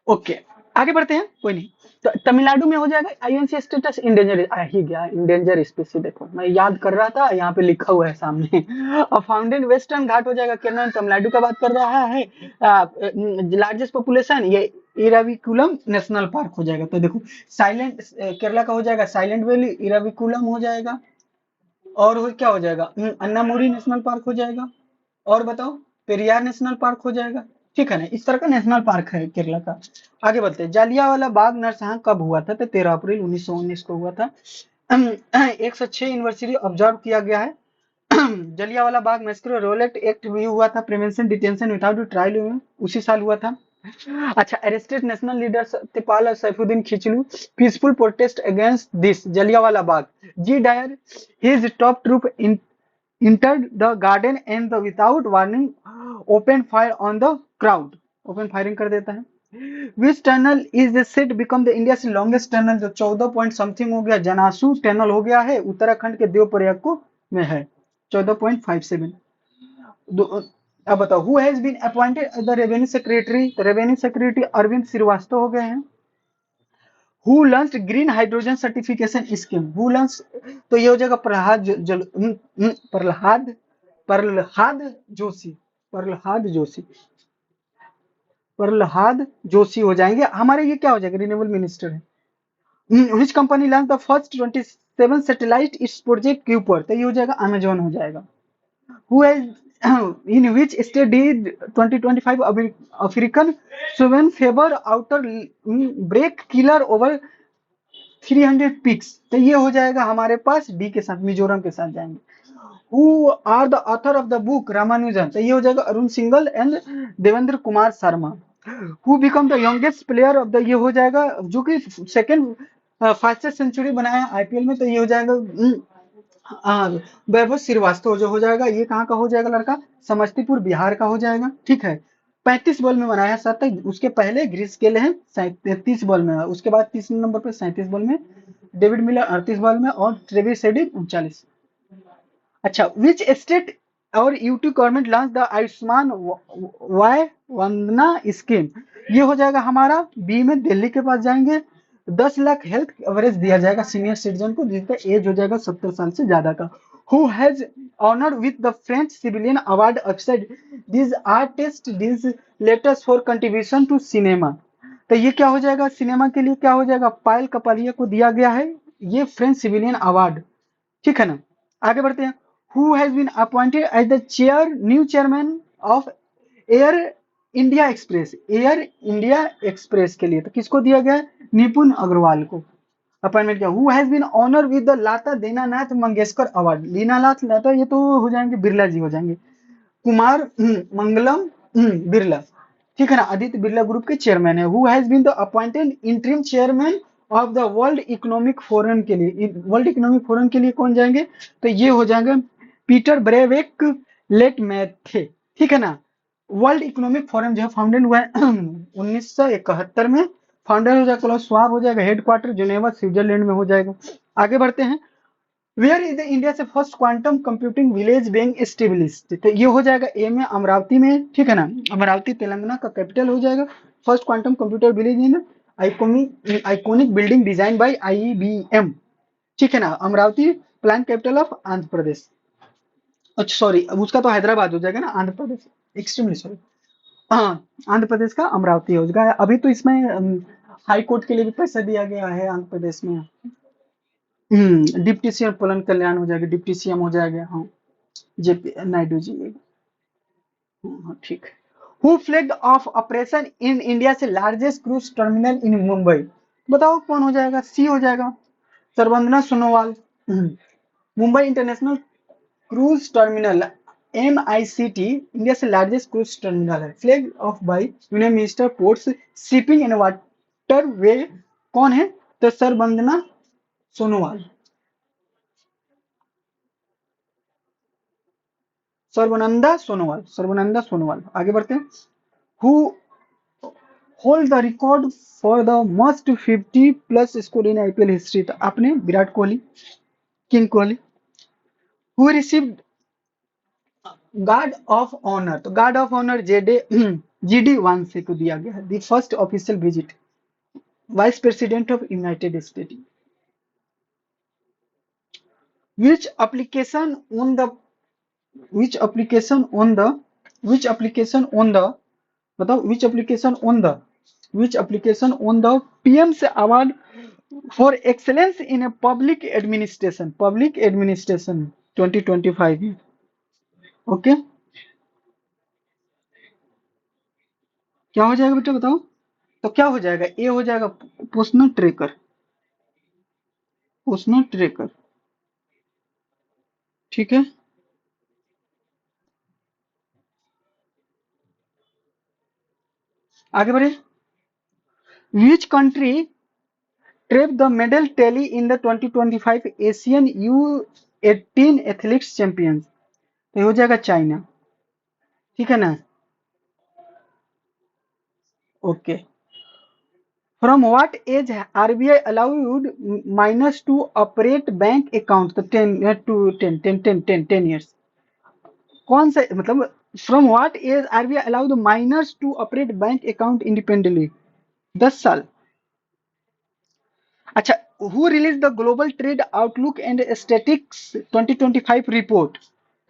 ओके। आगे बढ़ते हैं, कोई नहीं। तो तमिलनाडु में हो जाएगा आईएनसी स्टेटस इंडेंजर, आ ही गया इंडेंजर स्पीसी, देखो मैं याद कर रहा था, यहाँ पे लिखा हुआ है सामने। और फाउंडेन वेस्टर्न घाट हो जाएगा, केरला तमिलनाडु का बात कर रहा है। लार्जेस्ट पॉपुलेशन ये इराविकुलम नेशनल पार्क हो जाएगा, तो देखो साइलेंट, केरला का हो जाएगा साइलेंट वैली, इराविकुलम हो जाएगा, और क्या हो जाएगा, अन्नामुरी नेशनल पार्क हो जाएगा, और बताओ पेरियार नेशनल पार्क हो जाएगा, ठीक है ना। इस तरह का नेशनल पार्क है केरला का। आगे बढ़ते हैं, जालियांवाला बाग नरसंहार कब हुआ था, तो 13 अप्रैल 1919 को हुआ था। 106 यूनिवर्सिटी ऑब्जर्व किया गया है। Jallianwala Bagh massacre, roulette act भी हुआ था, प्रिवेंशन डिटेंशन विदाउट ट्रायल उसी साल हुआ था। अच्छा, अरेस्टेड नेशनल लीडर सत्यपाल और Saifuddin Kitchlew, peaceful protest against this Jallianwala Bagh, G Dyer his top troop entered the garden and the without warning opened fire on the crowd, open firing कर देता है। which tunnel is the said become the India's longest tunnel, जो 14 point something हो गया, जनासू tunnel हो गया है, उत्तराखंड के देवप्रयाग को में है, 14.57। अब बताओ, who has been appointed the revenue secretary, revenue secretary Arvind Srivastava हो गए हैं। Who launched green hydrogen certification scheme, who launch, तो ये हो जाएगा प्रहलाद प्रहलाद जोशी, प्रहलाद जोशी, प्रहलाद जोशी हो जाएंगे हमारे, ये क्या हो जाएगा, रिन्यूएबल मिनिस्टर है। Which company launch the first 27 satellite इस प्रोजेक्ट के ऊपर, तो ये हो जाएगा अमेजोन हो जाएगा। Who has in which state did 2025 African Swine fever outer break killer over 300 pigs? तो ये हो जाएगा हमारे पास डी के साथ, मिजोरम के साथ जाएंगे। Who are the author of the book Ramanujan? तो ये हो जाएगा Arun Singhal and Devendra Kumar Sharma. Who become the youngest player of the, ये हो जाएगा जो कि सेकंड फास्टेस्ट सेंचुरी बनाया आईपीएल में, तो ये हो जाएगा वैभव श्रीवास्तव जो हो जाएगा। ये कहाँ का हो जाएगा लड़का? समस्तीपुर बिहार का हो जाएगा। ठीक है, 35 बॉल में बनाया 7, उसके पहले ग्रीस गेल है 33 बॉल में, उसके बाद तीसरे नंबर पर 37 बॉल में डेविड मिलर 38 बॉल में, और ट्रेविस हेड 39। अच्छा, विच स्टेट और UT government launch the Ayushman Y Vandana scheme? ये हो जाएगा हमारा बी में, दिल्ली के पास जाएंगे। 10 लाख हेल्थ कवरेज दिया जाएगा सीनियर सिटीजन को जिसका एज हो जाएगा 70 साल से ज्यादा का। Who has honoured with the French civilian award exceed this artist this latest for contribution to cinema? तो ये क्या हो जाएगा सिनेमा के लिए? क्या हो जाएगा? पायल कपालिया को दिया गया है ये फ्रेंच सिविलियन अवार्ड। ठीक है ना, आगे बढ़ते हैं। Who has been appointed as the new chairman of Air India Express? Air India Express के लिए तो किसको दिया गया है? निपुण अग्रवाल को अपॉइंटमेंट किया। Who has been honour with the Lata Dinanath Mangeshkar award? Dinanath लाता ये तो हो जाएंगे बिरला जी हो जाएंगे। कुमार मंगलम बिरला, ठीक है ना, आदित्य बिरला ग्रुप के चेयरमैन है। Who has been the appointed interim chairman of the World Economic Forum के लिए? वर्ल्ड इकोनॉमिक फोरम के लिए कौन जाएंगे? तो ये हो जाएंगे पीटर ब्रेवेक लेट मैथे। ठीक है ना, वर्ल्ड इकोनॉमिक फोरम जो है फाउंडेड हुआ है 1971 में, फाउंडर हो जाएगा क्लाउस श्वाब हो जाएगा, हेडक्वार्टर जिनेवा स्विट्जरलैंड में हो जाएगा। आगे बढ़ते हैं। वेयर इज द इंडिया से first quantum computing village being established? तो ये हो जाएगा ए में, अमरावती में। ठीक है ना, अमरावती तेलंगाना का कैपिटल हो जाएगा। First quantum computer village in iconic building design by IBM. ठीक है ना, Amaravati plan capital of Andhra Pradesh. अच्छा सॉरी, अब उसका तो हैदराबाद हो जाएगा ना, आंध्र प्रदेश एक्सट्रीमली सॉरी। हाँ, आंध्र प्रदेश का अमरावती हो जाएगा। अभी तो इसमें हाई कोर्ट के लिए भी पैसा दिया गया है आंध्र प्रदेश में। डिप्टी सीएम पवन कल्याण हो जाएगा, डिप्टी सीएम हो जाएगा। हाँ, जेपी नायडू जी। हाँ ठीक है। Who flag of operation in India से largest cruise terminal in Mumbai? बताओ कौन हो जाएगा? सी हो जाएगा, Sarbananda Sonowal. Mumbai international cruise terminal MICT India से लार्जेस्ट क्रूज टर्मिनल है। Flag off by union minister ports shipping and water way कौन है? तो सरवंदना सोनोवाल, सर्वनंदा सोनोवाल, सर्वनंदा सोनोवाल। आगे बढ़ते हैं। Who hold the record for the most 50+ score in IPL history? तो आपने Virat Kohli, king Kohli. Who received guard of honour? तो guard of honour JD JD Vance को दिया गया है। The first official visit vice president of United State. Which application on the which application on the which application on the बताओ which application on the which application on the PM's award for excellence in a public administration 2025। Okay, क्या हो जाएगा बेटा बताओ? तो क्या हो जाएगा? ए हो जाएगा पोस्टल ट्रैकर, पोस्टल ट्रैकर। ठीक है, आगे बढ़े। Which country trap the medal tally in the 2025 Asian U18 athletics champions? तो हो जाएगा चाइना। ठीक है ना, okay. From what age RBI allowed minus to operate bank account? तो 10 कौन सा मतलब from what age RBI allowed minors to operate bank account independently? 10 साल। अच्छा, who release the global trade outlook and statistics 2025 report?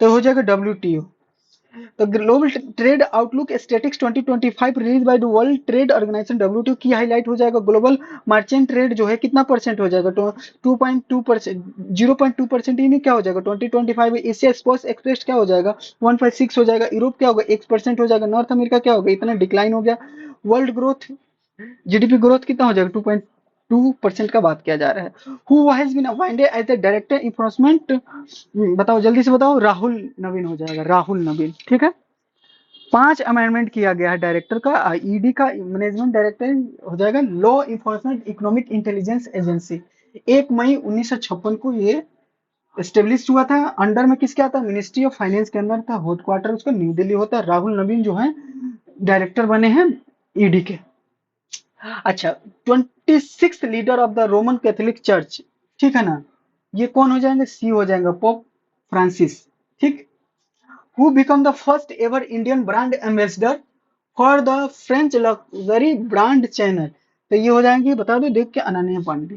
तो हो जाएगा WTO। तो global trade outlook statistics 2025 release by the World Trade Organization WTO की highlight हो जाएगा। Global merchant trade जो है कितना परसेंट हो जाएगा, 2.2%, 0.2% ही नहीं, क्या हो जाएगा 2025 में। एशिया स्पोर्ट्स एक्सप्रेस क्या हो जाएगा 1.6 हो जाएगा। यूरोप क्या होगा 1% हो जाएगा। नॉर्थ अमेरिका क्या होगा, इतना डिक्लाइन हो गया। वर्ल्ड ग्रोथ, जीडीपी ग्रोथ कितना हो जाएगा 2.2% का बात किया जा रहा है। Who has been appointed as the director enforcement, बताओ जल्दी से बताओ, राहुल नवीन हो जाएगा, राहुल नवीन, ठीक है। 5 अमेंडमेंट किया गया है डायरेक्टर का। ईडी का मैनेजमेंट डायरेक्टर हो जाएगा law enforcement economic intelligence agency. 1 मई 1956 को ये स्टेब्लिश हुआ था। अंडर में किसके आता है, मिनिस्ट्री ऑफ फाइनेंस के अंदर था। हेडक्वार्टर उसका न्यू दिल्ली होता है। राहुल नवीन जो है डायरेक्टर बने हैं ईडी के। अच्छा, 26th leader of the Roman Catholic church, ठीक है ना, ये कौन हो जाएंगे, सी हो जाएंगे, पोप फ्रांसिस, ठीक। Who become the first ever Indian brand ambassador for the French luxury brand Chanel, तो ये हो जाएंगे, बता दो, देख के, Ananya Panday.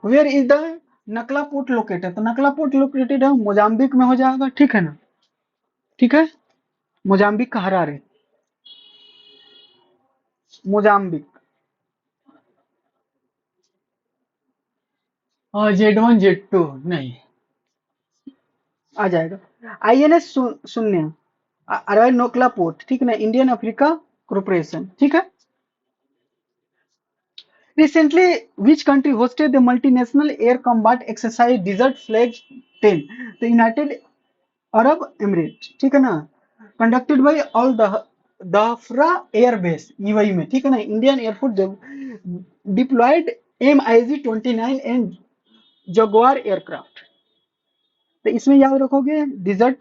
Where is the Nacala port located, तो नकला पोर्ट लोकेटेड है मोजाम्बिक में हो जाएगा, ठीक है ना, ठीक है, मोजाम्बिक का हरारे, मोजाम्बिक। और Z1 Z2 नहीं आ जाएगा। आईएनएस शून्य, अरवाई नोकला पोर्ट, ठीक है ना, इंडियन अफ्रीका कॉर्पोरेशन, ठीक है। Recently which country hosted the multinational air combat exercise desert flag 10, तो यूनाइटेड अरब एमिरेट, ठीक है ना, conducted by Al Dhafra airbase UAE में, ठीक है ना। Indian airforce deployed MiG-29 and Jaguar aircraft, तो इसमें याद रखोगे डिजर्ट,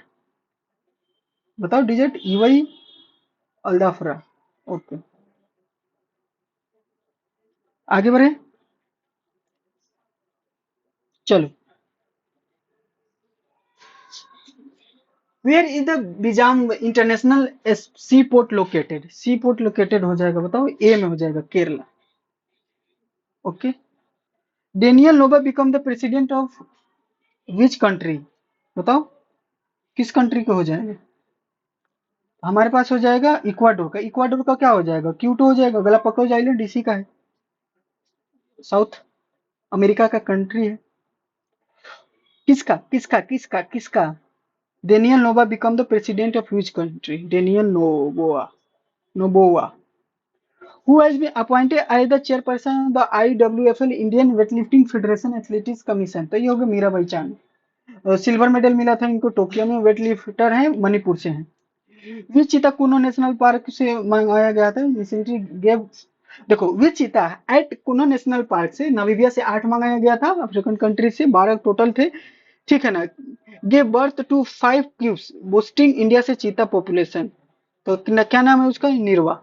बताओ डिजर्ट यूएई अल्दाफरा, ओके। आगे बढ़े, चलो। Where is the Vizhinjam international sea port located, sea port located हो जाएगा, बताओ ए में हो जाएगा, Kerala, okay. Daniel Noboa become the president of which country, बताओ किस कंट्री के हो जाएंगे। हमारे पास हो जाएगा इक्वाडोर का। इक्वाडोर का क्या हो जाएगा, क्यूटो हो जाएगा, गलापागोस आइलैंड इसी का है, साउथ अमेरिका का कंट्री है। किसका किसका किसका किसका, Daniel Noboa become the president of which country, Daniel Noboa, Noboa. Who has been appointed as the chairperson of the IWFL Indian Weightlifting Federation Athletics Commission, तो ये हो गया मीराबाई चानू। सिल्वर मेडल मिला था इनको टोक्यो में, वेट लिफ्टर हैं, मणिपुर से हैं। विच चीता कुनो नेशनल पार्क से मंगाया गया था, रिसेंटली गेव, देखो विच चीता एट कुनो नेशनल पार्क से, नामीबिया से 8 मंगाया गया था, अफ्रीकन कंट्री से 12 टोटल थे, ठीक है ना। Gave birth to 5 cubs, boosting India से चीता पॉपुलेशन, तो क्या नाम है उसका, Nirva.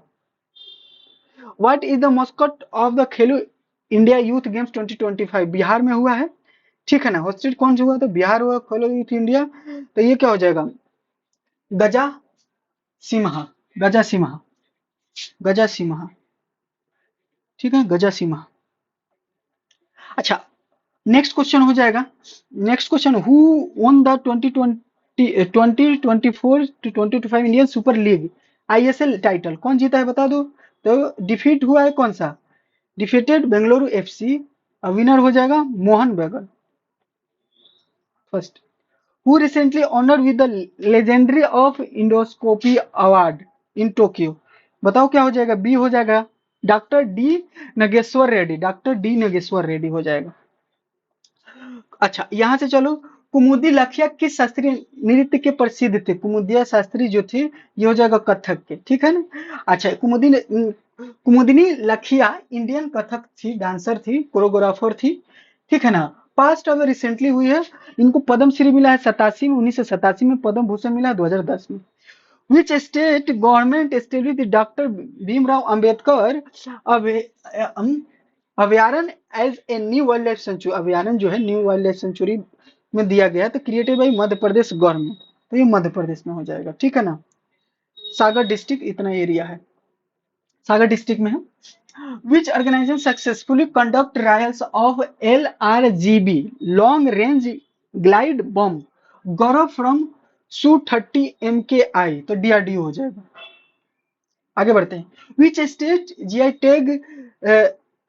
What is the mascot of the Khelo India youth games 2025, Bihar में हुआ है, ठीक है ना। होस्टेड कौन से हुआ, तो बिहार हुआ खेलो यूथ इंडिया, तो ये क्या हो जाएगा, गजा सिम्हा, गजा सिम्हा, गजा सिम्हा, ठीक है, गजा सिम्हा। अच्छा, नेक्स्ट क्वेश्चन हो जाएगा। Next question, who won the 2024 to 2025 Indian Super League ISL title, कौन जीता है बता दो। तो डिफीट हुआ है कौन सा, डिफीटेड बेंगलुरु FC, विनर हो जाएगा Mohun Bagan, first. Who recently honoured with the legendary of endoscopy award in Tokyo, बताओ क्या हो जाएगा, बी हो जाएगा doctor D Nageshwar Reddy, doctor D Nageshwar Reddy हो जाएगा। अच्छा, यहां से चलो, कुमुदी लखिया किस शास्त्रीय नृत्य के प्रसिद्ध थे, कुमुदिया शास्त्री जो थे ये हो जाएगा कथक के, ठीक है ना। अच्छा, कुमुदिनी लखिया इंडियन कथक थी, डांसर थी, कोरियोग्राफर थी, ठीक है ना। पास्ट अगर रिसेंटली हुई है, इनको पद्म श्री मिला है 87 में, 1987 में, पद्म भूषण मिला है 2010 में। Which state government established doctor Bhimrao Ambedkar Abhayaranya as a new wild life sanctuary, अभ्यारण जो है न्यू वाइल्ड लाइफ सेंचुरी में दिया गया, तो created by Madhya Pradesh government, तो ये मध्य प्रदेश में हो जाएगा, ठीक है ना। सागर डिस्ट्रिक्ट इतना एरिया है, सागर डिस्ट्रिक्ट में है। Which organization successfully conduct trials of LRGB long range glide bomb Gaurav from Su-30 MKI, तो DRDO हो जाएगा। आगे बढ़ते हैं। Which state GI tag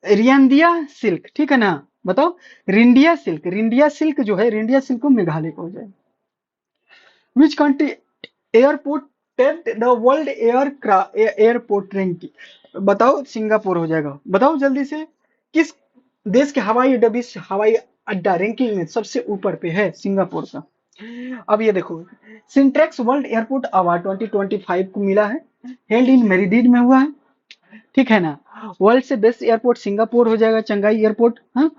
Ryndia silk, ठीक है ना, बताओ। रिंडिया सिल्क, रिंडिया सिल्क जो है, रिंडिया सिल्क को मेघालय का हो जाएगा। Which country airport Ted the world airport ranking, बताओ। सिंगापुर हो जाएगा। बताओ जल्दी से, किस देश के हवाई अड्डा, विश्व हवाई अड्डा रैंकिंग में सबसे ऊपर पे है? सिंगापुर का। अब ये देखो, सिंट्रेक्स वर्ल्ड एयरपोर्ट अवार्ड 2025 को मिला है, हेल्ड इन मेरिडिड में हुआ है, ठीक है ना। वर्ल्ड से बेस्ट एयरपोर्ट सिंगापुर हो जाएगा, चंगाई एयरपोर्ट। हाँ,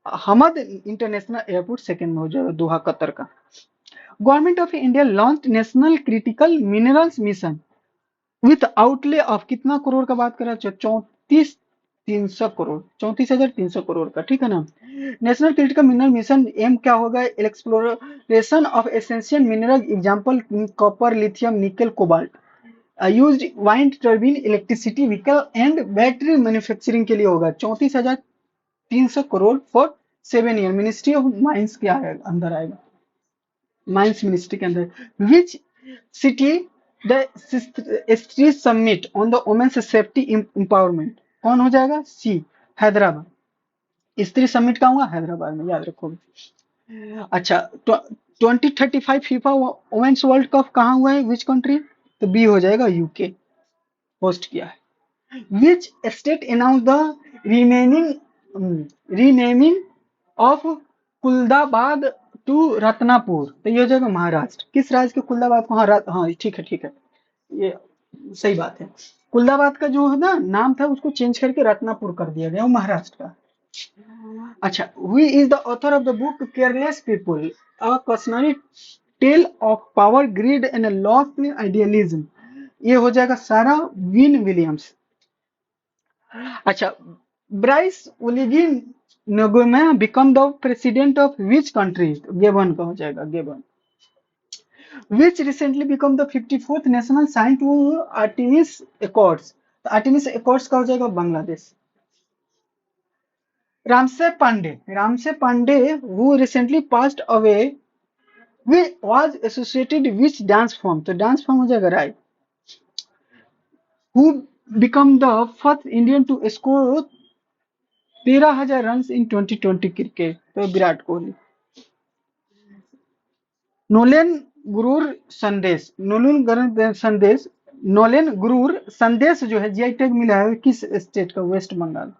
हमद इंटरनेशनल एयरपोर्ट सेकंड में हो जाएगा, दोहा कतर का। Government of India launch national critical minerals mission with outlay of कितना करोड़ का बात करा? 34,300 करोड़, 34,300 करोड़ का, ठीक है ना। National critical mineral mission M क्या होगा? Exploration of essential mineral, example copper, lithium, nickel, cobalt, used wind turbine, electricity vehicle and battery manufacturing के लिए होगा। 34,300 crore for 7 year. Ministry of mines के अंदर आएगा, माइंस मिनिस्ट्री के अंदर। Which city the Stree summit on the women's safety empowerment, कौन हो जाएगा? सी, हैदराबाद। स्त्री समिट का हुआ हैदराबाद में, याद रखोगे। अच्छा, 2035 फीफा वुमेन्स वर्ल्ड कप कहाँ हुआ है? विच कंट्री? तो बी हो जाएगा, यूके होस्ट किया है। Which state announce the renaming of Khuldabad to Ratnapur, तो ये हो जाएगा महाराष्ट्र। किस राज्य के कुल्दाबाद को? हाँ ठीक है, ठीक है, ये सही बात है। कुल्दाबाद का जो है ना नाम था, उसको चेंज करके रत्नापुर कर दिया गया, वो महाराष्ट्र का। अच्छा, who is the author of the book careless people, a cautionary tale of power greed and lost idealism, ये हो जाएगा सारा विन विलियम्स। अच्छा, Brice Oligui Nguema become the president of which country? Gabon का हो जाएगा, Gabon. Which recently become the 54th national sign to Artemis accords, तो Artemis accords का हो जाएगा Bangladesh. Ram Sahay Pandey who recently passed away was associated with dance form, तो dance form हो जाएगा right. who become the first Indian to score 13,000 run in 2020 cricket, तो विराट कोहली। नोलेन गुरूर संदेश, नोलेन गुरूर संदेश जो है जीआई टैग मिला है किस स्टेट का? West Bengal.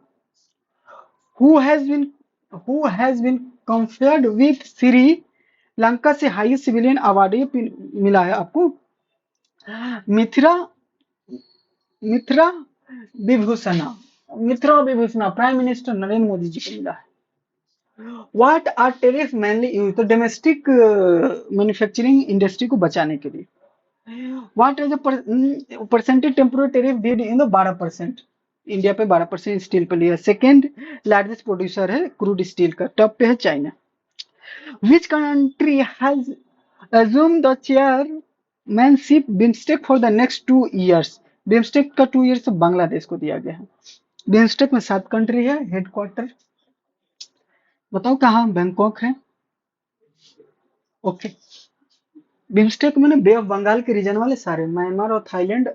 Who has been compared with Sri Lanka से हाईएस्ट सिविलियन अवार्ड, ये मिला है आपको, मिथिरा मिथ्रा विभूषणा, प्राइम मिनिस्टर नरेंद्र मोदी जी को मिला है। What are tariff mainly use, तो डोमेस्टिक मैन्युफैक्चरिंग इंडस्ट्री को बचाने के लिए। What is the percentage temporary tariff did in the 12%, India पे 12% स्टील पे लिया। सेकेंड लार्जेस्ट प्रोड्यूसर है क्रूड स्टील का, टॉप पे है China. Which country has assume the chairmanship BIMSTEC for the next 2 years, BIMSTEC का 2 years बांग्लादेश को दिया गया है। बिम्स्टेक में 7 कंट्री है, हेडक्वार्टर बताओ कहाँ? बैंकॉक है। ओके, बिम्स्टेक में बे ऑफ बंगाल के रीजन वाले सारे, म्यांमार और थाईलैंड,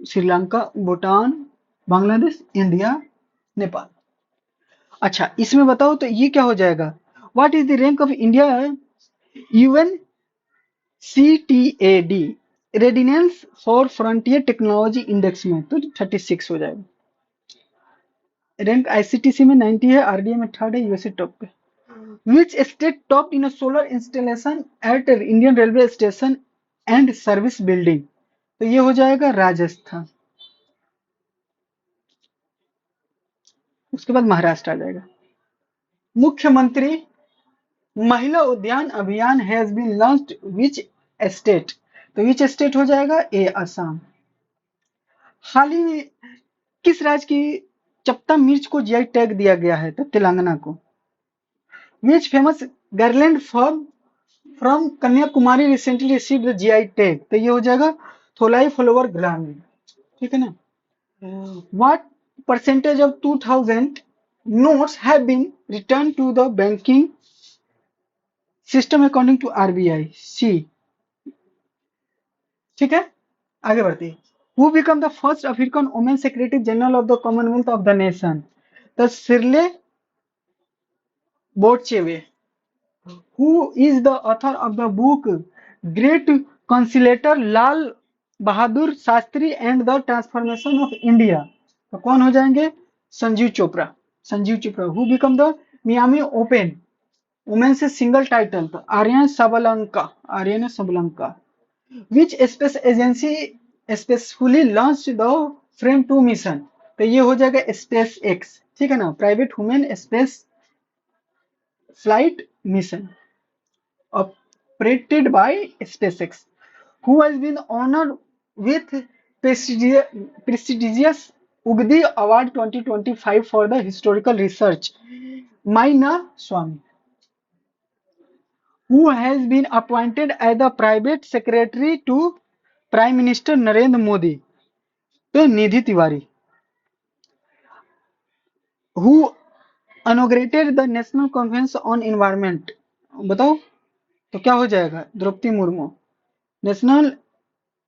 श्रीलंका, भूटान, बांग्लादेश, इंडिया, नेपाल। अच्छा, इसमें बताओ तो ये क्या हो जाएगा? What is the rank of India UN CTAD readiness for frontier technology index में, तो 36 हो जाएगा। रैंक ICTC में 90 है, RDA में 3rd है, यूएसए टॉप पे। Which state top in solar installation at Indian railway station and service building, तो ये हो जाएगा राजस्थान। उसके बाद महाराष्ट्र आ जाएगा। मुख्यमंत्री Mahila Udyan Abhiyan has been launched which state, तो विच स्टेट हो जाएगा? ए, असम। हाल ही में किस राज्य की चपटा मिर्च को जीआई टैग दिया गया है? तो तेलंगाना को। Which famous garland from Kanyakumari recently received the GI tag, तो ये हो जाएगा थोलाई फ्लावर ग्रामीण, ठीक है ना। What percentage of 2000 notes have been returned to the banking system according to RBI? C, ठीक है, आगे बढ़ती है। Who become the first African women secretary general of the commonwealth of the nation? The Shirley Botchwey. Who is the author of the book Great Conciliator Lal Bahadur Shastri and the transformation of India? तो कौन हो जाएंगे? Sanjeev Chopra. Sanjeev Chopra. Who become the Miami open women से single title? तो Aryna Sabalenka. Aryna Sabalenka. Which space agency successfully launch the Fram 2 mission? तो ये हो जाएगा स्पेस एक्स, ठीक है ना, private women space flight mission operated by SpaceX, who has been honored with prestigious Ugdi Award 2025 for the historical research. Maina Swami, who has been appointed as the private secretary to Prime Minister Narendra Modi. तो निधि Tiwari. Who inaugurated the National Conference on Environment? बताओ तो क्या हो जाएगा? Draupadi Murmu. National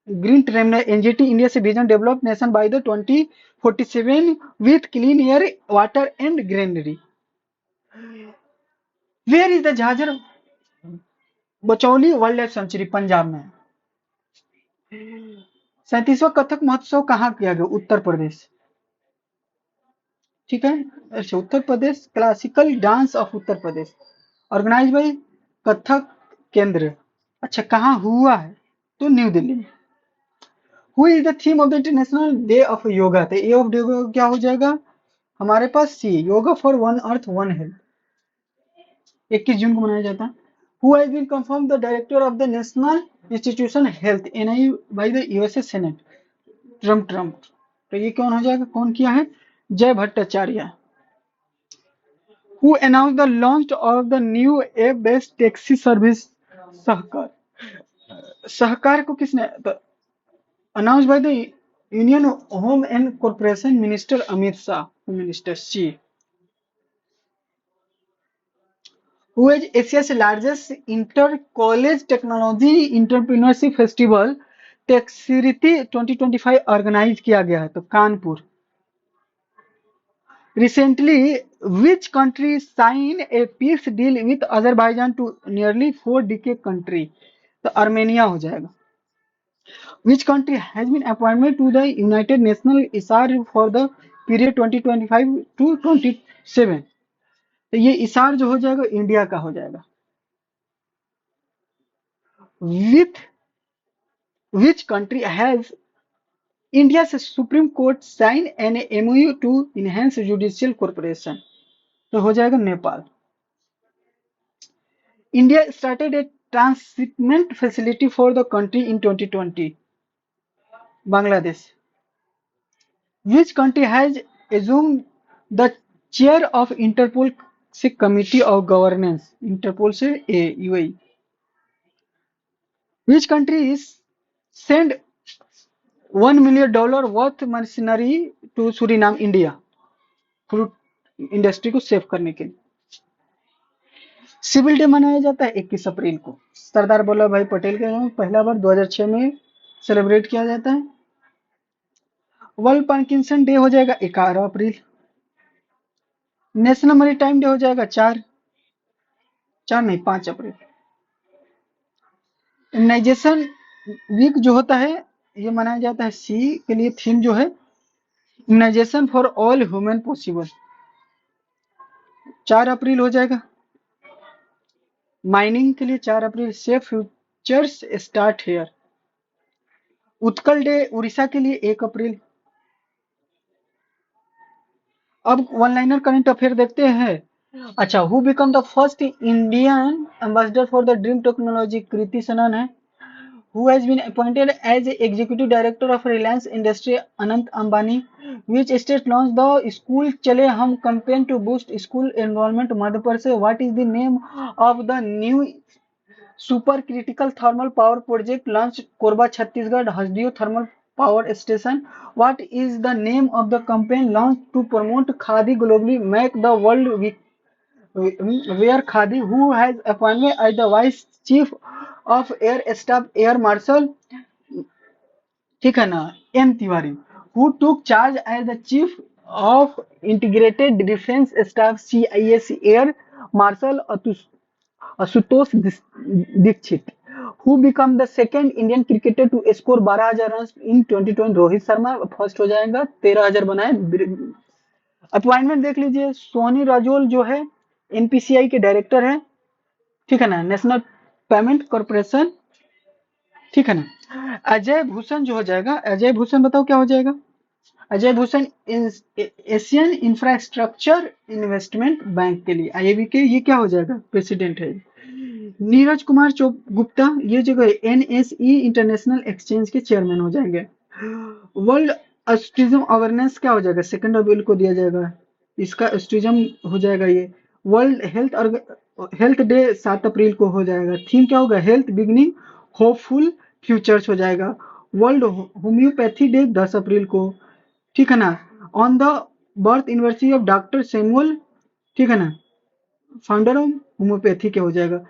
green tribunal NGT India से vision develop nation by the 2047 with clean air water and greenery. Where is the Jhajjar Bachauli wildlife life Punjab? पंजाब में। 37वां कथक महोत्सव कहाँ किया गया? उत्तर प्रदेश। ठीक है, अच्छा Uttar Pradesh classical dance of Uttar Pradesh organise by Kathak Kendra. अच्छा कहाँ हुआ है? तो न्यू दिल्ली में। Who is the theme of the international day of yoga? तो ए ऑफ योगा क्या हो जाएगा हमारे पास? C, yoga for one earth one health, 21 जून को मनाया जाता है। Who has been confirm the director of the national institution health NI by the USA senate? Trump. तो ये कौन हो जाएगा? कौन किया है? Jay Bhattacharya. Who announce the launch of the new app based taxi service Sahkar? Sahkar को किसने announce by the union home and corporation minister Amit Shah, minister C. Who is Asia's largest inter-college technology entrepreneurship festival Techkriti 2025 ऑर्गेनाइज किया गया है? तो Kanpur. Recently, which country signed a peace deal with Azerbaijan to nearly 4 decade country? तो Armenia हो जाएगा। Which country has been appointed to the United Nations ISAR for the period 2025 to 27? तो ये इसार जो हो जाएगा इंडिया का हो जाएगा। With which country has India's Supreme Court signed an MOU to enhance judicial cooperation? तो हो जाएगा Nepal. India started a transshipment facility for the country in 2020. Bangladesh. Which country has assumed the chair of Interpol Committee of Governance? Interpol से UAE. Which country is send $1 million worth mercenary to Suriname, India? Fruit industry को save करने के लिए। Civil day मनाया जाता है 21 अप्रैल को, सरदार वल्लभ भाई पटेल के नाम पहला बार 2006 में सेलिब्रेट किया जाता है। वर्ल्ड पार्किंसन डे हो जाएगा 11 अप्रैल। नेशनल मैरीटाइम डे हो जाएगा 5 अप्रैल। इम्यूनाइजेशन वीक जो होता है ये मनाया जाता है, सी के लिए थीम जो है immunisation for all human possible, 4 अप्रैल हो जाएगा। माइनिंग के लिए 4 अप्रैल, safe futures start here. Utkal day Orissa के लिए 1 अप्रैल। अब वन लाइनर करंट अफेयर देखते हैं। अच्छा, who become the first Indian ambassador for the dream technology? Kriti Sanon है। Who has been appointed as executive director of Reliance Industry? Anant Ambani. Which state launched the School Chale Hum campaign to boost school enrollment? Madhya Pradesh. What is the name of the new supercritical thermal power project launched Korba Chhattisgarh Hasdeo Thermal Power Station? What is the name of the campaign launched to promote Khadi globally? Make the world wear Khadi. Who has appointed as the vice chief of Air Staff Air Marshal ठीक है ना, M Tiwari, who took charge as the chief of integrated defence staff CIS air marshal Ashutosh Dixit, who become the second Indian cricketer to score 12,000 run in 2020। Rohit Sharma first हो जाएगा, 13,000 बनाए। Appointment देख लीजिए, सोनी राजोल जो है NPCI के डायरेक्टर है, ठीक है ना, नेशनल पेमेंट कॉर्पोरेशन, ठीक है ना। अजय भूषण जो हो जाएगा, अजय भूषण बताओ क्या हो जाएगा, Ajay Bhushan Asian infrastructure investment bank के लिए IAB के ये क्या हो जाएगा, प्रेसिडेंट है। नीरज कुमार गुप्ता ये जगह NSE इंटरनेशनल एक्सचेंज के चेयरमैन हो जाएंगे। वर्ल्ड ऑस्टिज्म अवेयरनेस क्या हो जाएगा, 2 अप्रैल को दिया जाएगा, इसका ऑस्टिज्म हो जाएगा ये। वर्ल्ड हेल्थ डे 7 अप्रैल को हो जाएगा, थीम क्या होगा, हेल्थ बिगनिंग होपफुल फ्यूचर्स हो जाएगा। वर्ल्ड होम्योपैथी डे 10 अप्रैल को, ठीक है ना। On the birth anniversary of doctor Samuel, ठीक है ना, फाउंडर ऑफ होम्योपैथी क्या हो जाएगा।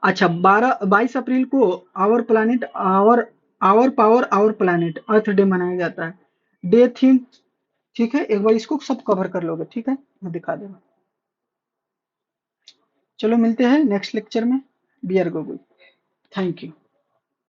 अच्छा, 22 अप्रैल को our planet our power our planet earth day मनाया जाता है। डे थीम, ठीक है, एक बार इसको सब कवर कर लोगे, ठीक है, मैं दिखा दूंगा। चलो मिलते हैं नेक्स्ट लेक्चर में। B R Gogul, thank you.